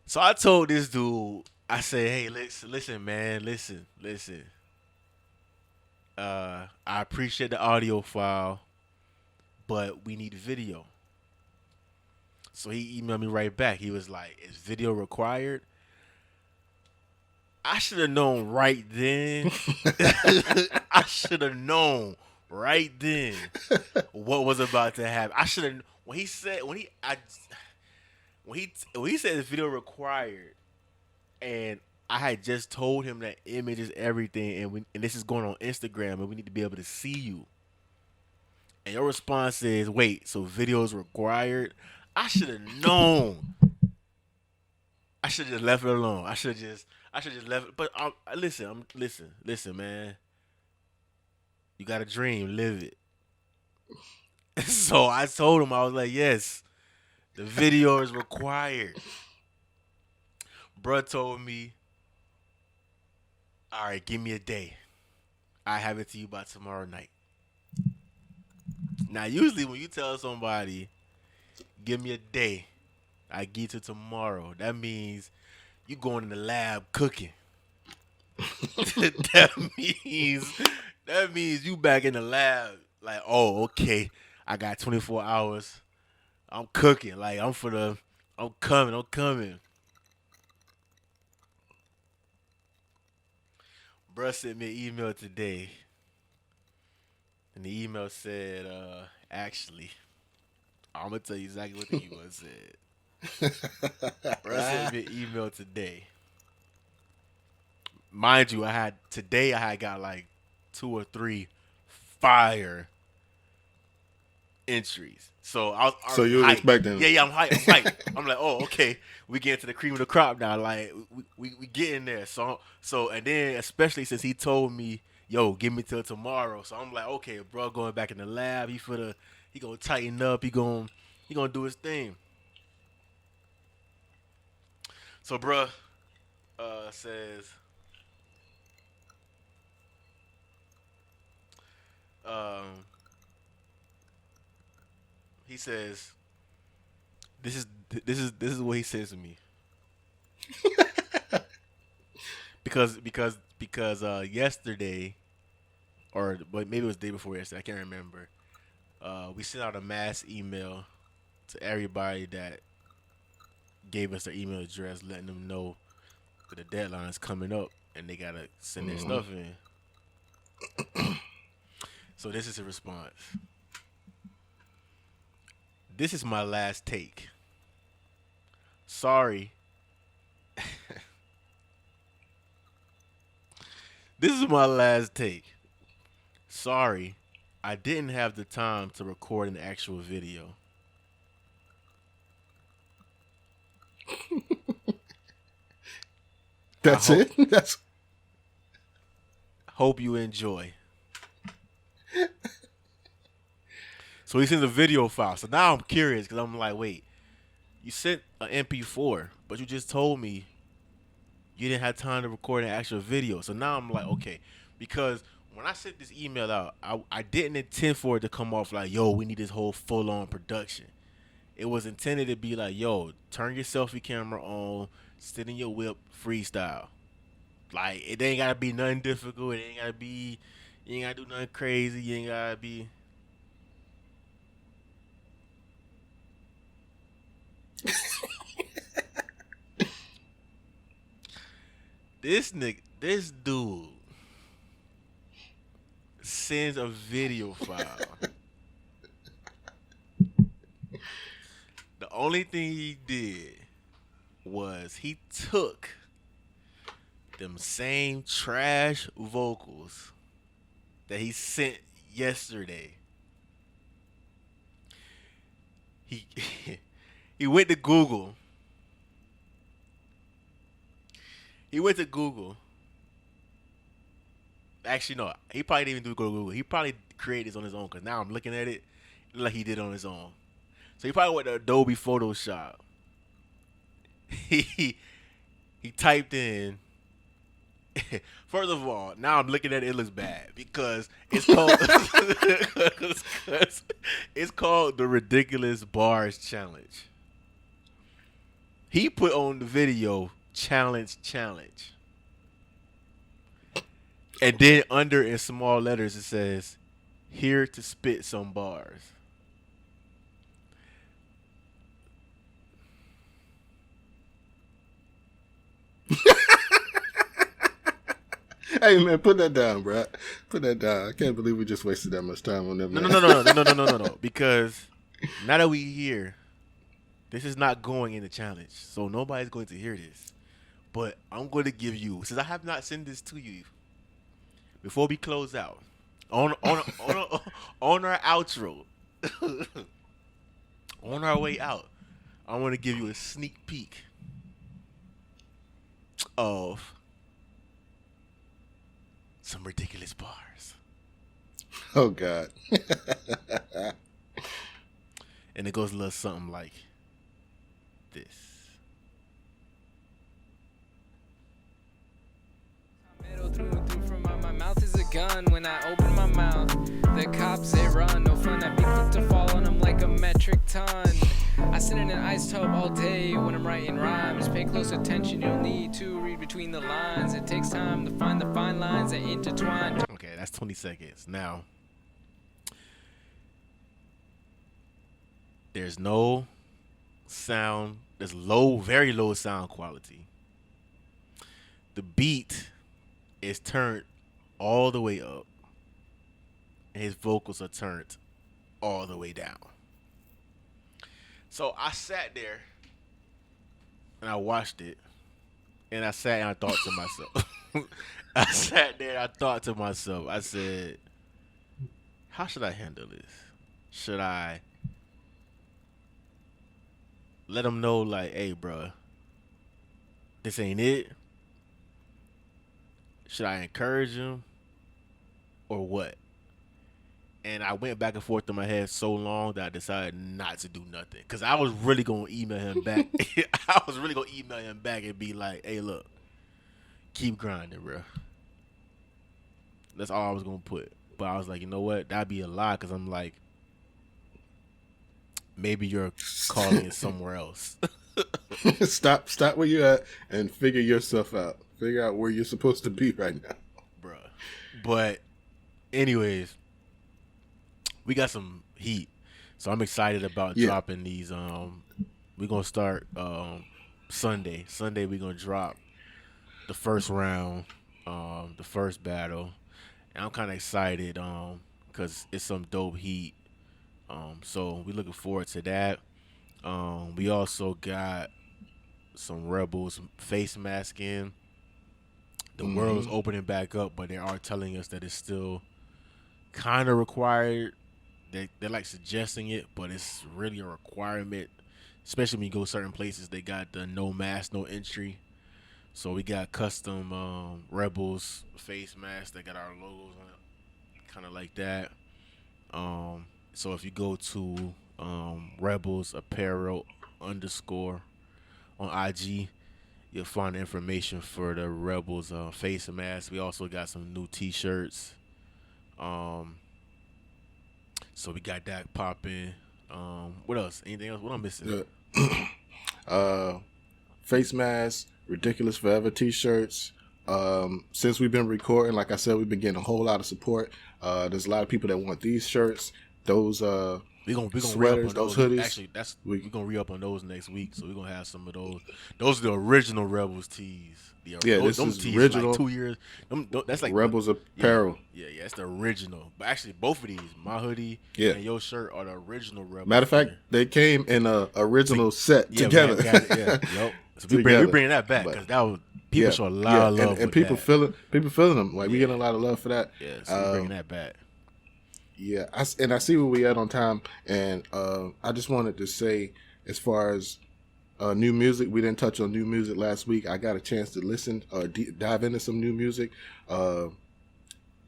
So I told this dude, I said, hey, listen, man. I appreciate the audio file, but we need video. So he emailed me right back. He was like, is video required? I should have known right then. I should have known right then what was about to happen. I should have when he said the video required, and I had just told him that image is everything, and this is going on Instagram, and we need to be able to see you. And your response is, "Wait, so video is required?" I should have known. I should have just left it alone. I should have just left it. But listen, man. You got a dream, live it. So I told him, I was like, yes, the video is required. Bruh told me, all right, give me a day. I have it to you by tomorrow night. Now, usually when you tell somebody, give me a day, I get to tomorrow, that means you going in the lab cooking. That means you back in the lab like, oh, okay, I got 24 hours. I'm cooking. Like, I'm coming. Bruh sent me an email today. And the email said, actually, I'm going to tell you exactly what the email said. Bruh sent me an email today. Mind you, I had got like 2 or 3 fire entries. So I was So you were expecting? Yeah, I'm hyped. I'm like, oh, okay, we get to the cream of the crop now. Like we get in there. So and then especially since he told me, yo, give me till tomorrow. So I'm like, okay, bro, going back in the lab. He gonna tighten up. He gonna do his thing. So, bruh, says. He says, "This is what he says to me." because yesterday, but maybe it was the day before yesterday. I can't remember. We sent out a mass email to everybody that gave us their email address, letting them know that the deadline is coming up and they gotta send their stuff in. So this is a response. This is my last take. Sorry. This is my last take. Sorry, I didn't have the time to record an actual video. That's it? That's. Hope you enjoy. So he sends a video file. So now I'm curious because I'm like, wait, you sent an MP4, but you just told me you didn't have time to record an actual video. So now I'm like, okay, because when I sent this email out, I didn't intend for it to come off like, yo, we need this whole full-on production. It was intended to be like, yo, turn your selfie camera on, sit in your whip, freestyle. Like, it ain't gotta be nothing difficult. You ain't gotta do nothing crazy. You ain't gotta be. This dude sends a video file. The only thing he did was he took them same trash vocals that he sent yesterday. He went to Google. Actually, no. He probably didn't even go to Google. He probably created this on his own because now I'm looking at it like he did on his own. So he probably went to Adobe Photoshop. He typed in. First of all, now I'm looking at it. It looks bad because it's called it's called the Ridiculous Bars Challenge. He put on the video challenge. And then under in small letters it says, "Here to spit some bars." Hey man, put that down, bro. Put that down. I can't believe we just wasted that much time on that. No. Because now that we here, this is not going in the challenge, so nobody's going to hear this. But I'm going to give you, since I have not sent this to you, before we close out, on our outro, on our way out, I want to give you a sneak peek of some ridiculous bars. Oh God. And it goes a little something like this. Through and through from my mouth is a gun. When I open my mouth, the cops they run. No fun, I be quick to fall on them like a metric ton. I sit in an ice tub all day when I'm writing rhymes. Pay close attention, you'll need to read between the lines. It takes time to find the fine lines that intertwine. Okay, that's 20 seconds. Now, there's no sound. There's very low sound quality. The beat is turned all the way up, and his vocals are turned all the way down. So I sat there and I watched it, and I sat and I thought to myself. I sat there and I thought to myself. I said, how should I handle this? Should I let him know, like, hey, bruh, this ain't it? Should I encourage him or what? And I went back and forth in my head so long that I decided not to do nothing. Because I was really going to email him back. I was really going to email him back and be like, hey, look, keep grinding, bro. That's all I was going to put. But I was like, you know what? That'd be a lie, because I'm like, maybe you're calling it somewhere else. Stop where you're at and figure yourself out. Figure out where you're supposed to be right now. Bruh. But anyways, we got some heat. So I'm excited about dropping these. We're going to start Sunday. Sunday we're going to drop the first round, the first battle. And I'm kind of excited because it's some dope heat. So we're looking forward to that. We also got some Rebels face masking. The world is opening back up, but they are telling us that it's still kind of required. They're like suggesting it, but it's really a requirement, especially when you go certain places. They got the no mask, no entry. So we got custom Rebels face masks that got our logos on it, kind of like that. So if you go to Rebels Apparel _ on IG, you'll find information for the Rebels face mask. We also got some new T-shirts. So we got that popping. What else? Anything else? What I'm missing? Face masks, Ridiculous Forever T-shirts. Since we've been recording, like I said, we've been getting a whole lot of support. There's a lot of people that want these shirts. Those we gonna sweaters, re-up on those hoodies. Actually, we're gonna re-up on those next week. So we're gonna have some of those. Those are the original Rebels tees. This is tees original. like 2 years. That's like Rebels Apparel. Yeah, it's the original. But actually, both of these, my hoodie and your shirt, are the original Rebels. Matter of fact, they came in a original set together. So we bringing that back because that was people show a lot of love and people feeling them. Like we getting a lot of love for that. Yeah, so we bringing that back. Yeah, I see where we at on time, and I just wanted to say, as far as new music, we didn't touch on new music last week. I got a chance to listen, dive into some new music.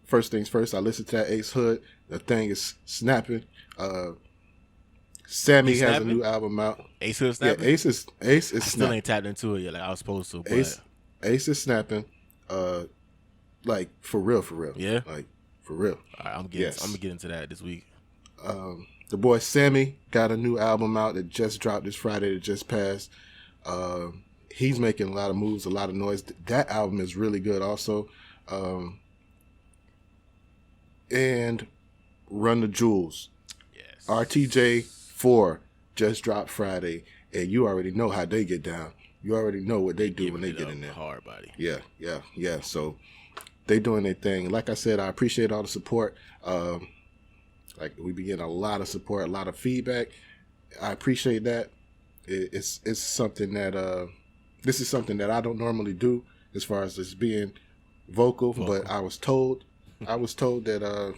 First things first, I listened to that Ace Hood. The thing is snapping. Sammy has a new album out. Ace Hood snapping? Yeah, Ace is I snapping. still ain't tapped into it yet like I was supposed to. But Ace is snapping. Like for real. Yeah? Like for real. All right, I'm gonna get into that this week. The boy Sammy got a new album out that just dropped this Friday that just passed. He's making a lot of moves, a lot of noise. That album is really good also. And Run the Jewels. Yes. RTJ4 just dropped Friday, and you already know how they get down. You already know what they do when they get in there. Hard body. Yeah. So they doing their thing. Like I said, I appreciate all the support. Like we be getting a lot of support, a lot of feedback. I appreciate that. It's something that this is something that I don't normally do as far as just being vocal. But I was told that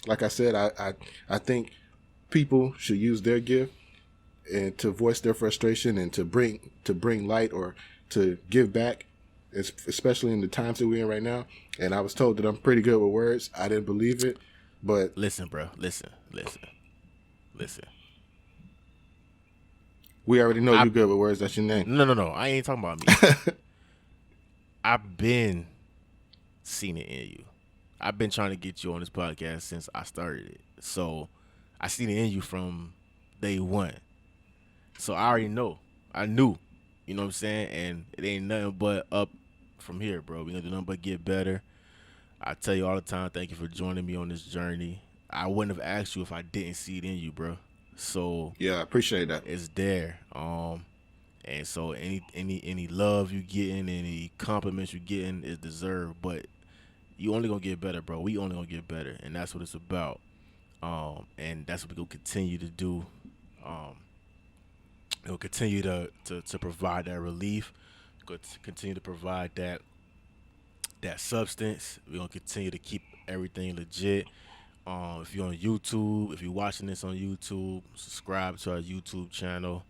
like I said, I think people should use their gift and to voice their frustration and to bring light or to give back, especially in the times that we're in right now. And I was told that I'm pretty good with words. I didn't believe it, but Listen, bro. Listen. We already know you're good with words. That's your name. No. I ain't talking about me. I've been seeing it in you. I've been trying to get you on this podcast since I started it. So I seen it in you from day one. So I already know. I knew. You know what I'm saying? And it ain't nothing but up from here, bro. We gonna do nothing but get better. I tell you all the time, thank you for joining me on this journey. I wouldn't have asked you if I didn't see it in you, bro. So yeah, I appreciate that. It's there. And so any love you getting, any compliments you getting is deserved. But you only gonna get better, bro. We only gonna get better, and that's what it's about. And that's what we gonna continue to do. We'll continue to provide that relief. We'll continue to provide that substance. We're gonna continue to keep everything legit. If you're on YouTube, if you're watching this on YouTube, subscribe to our YouTube channel.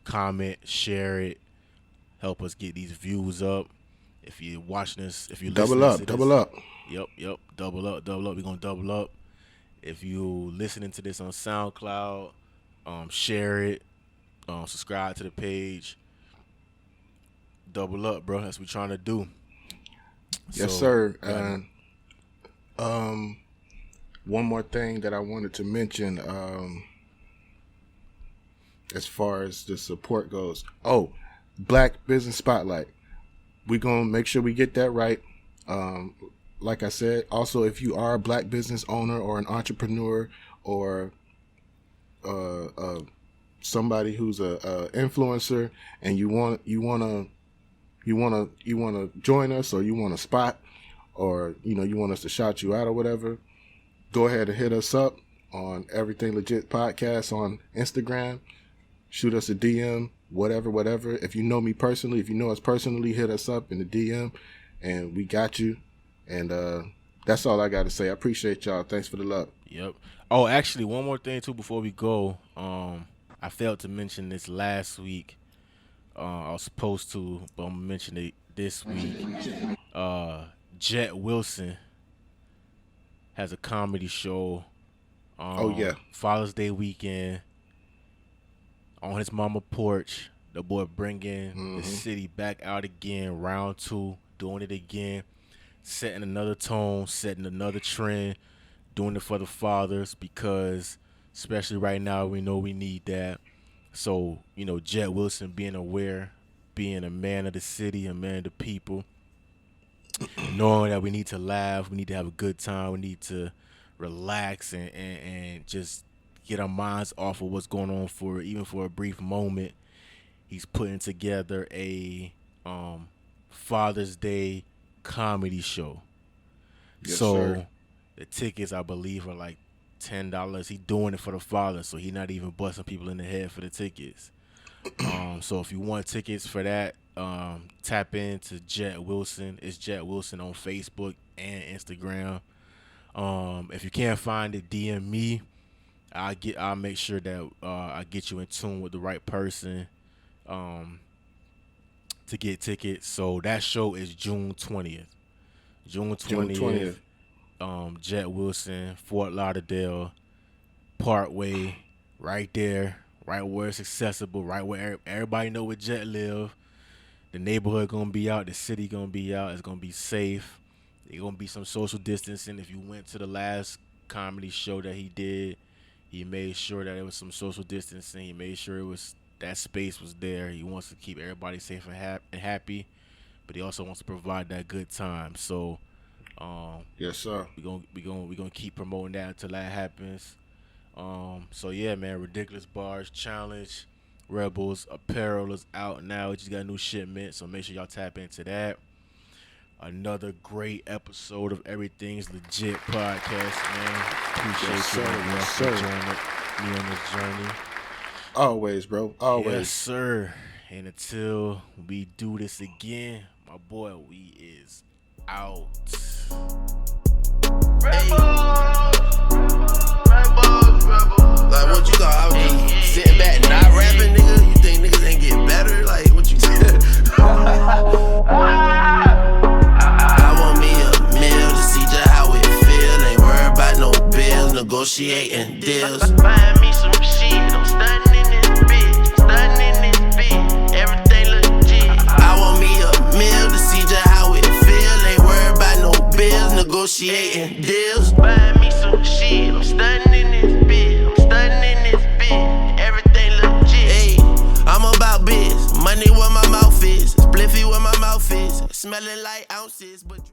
Comment, share it, help us get these views up. If you're watching this, if you're double up. Yep, double up. We're gonna double up. If you listening to this on SoundCloud, share it, subscribe to the page. Double up, bro. That's what we're trying to do. Yes, sir. And one more thing that I wanted to mention, as far as the support goes. Oh, Black Business Spotlight. We're going to make sure we get that right. Like I said, also, if you are a black business owner or an entrepreneur or somebody who's a influencer and you want to join us, or you want a spot, or you want us to shout you out or whatever, go ahead and hit us up on Everything Legit Podcast on Instagram. Shoot us a DM, whatever. If you know me personally, if you know us personally, hit us up in the DM, and we got you. And that's all I got to say. I appreciate y'all. Thanks for the love. Yep. Oh, actually, one more thing too before we go. I failed to mention this last week. I was supposed to, but I'm gonna mention it this week. Jet Wilson has a comedy show. Father's Day weekend. On his mama porch, the boy bringing the city back out again, round 2, doing it again, setting another tone, setting another trend, doing it for the fathers, because especially right now we know we need that. So, Jet Wilson being aware, being a man of the city, a man of the people, knowing that we need to laugh, we need to have a good time, we need to relax and just get our minds off of what's going on for a brief moment. He's putting together a Father's Day comedy show. Yes, so sir. The tickets, I believe, are like $10. He's doing it for the father, so he's not even busting people in the head for the tickets. So if you want tickets for that, tap into Jet Wilson. It's Jet Wilson on Facebook and Instagram. If you can't find it, DM me. I'll make sure that I get you in tune with the right person to get tickets. So that show is June 20th. June 20th. Jet Wilson, Fort Lauderdale, Parkway, right there, right where it's accessible, right where everybody know where Jet live. The neighborhood gonna be out, the city gonna be out. It's gonna be safe. There's gonna be some social distancing. If you went to the last comedy show that he did, he made sure that there was some social distancing. He made sure that space was there. He wants to keep everybody safe and happy, but he also wants to provide that good time. So, yes, sir. We gonna keep promoting that until that happens. So yeah, man, Ridiculous Bars Challenge, Rebels Apparel is out now. We just got a new shipment, so make sure y'all tap into that. another great episode of Everything's Legit podcast, man. Appreciate Yes, you sir. man, Yes, for sir. joining me on this journey. Always, bro. Always. Yes, sir. And until we do this again, my boy, we is out. Like, what you thought? I was just sitting back not rapping, nigga? You think niggas ain't get better? Like, what you said? I want me a meal to see just how it feel. Ain't worried about no bills, negotiating deals. Buying me some shit, I'm stunning in this bitch, stunning in this bitch, everything legit. I want me a meal to see just how it feel. Ain't worried about no bills, negotiating deals. Buying me some shit, I'm stunning in this bitch, I'm stunning in this bitch, everything legit. Hey, I'm about biz, money where my mouth is, spliffy where my mouth is, smelling like ounces, but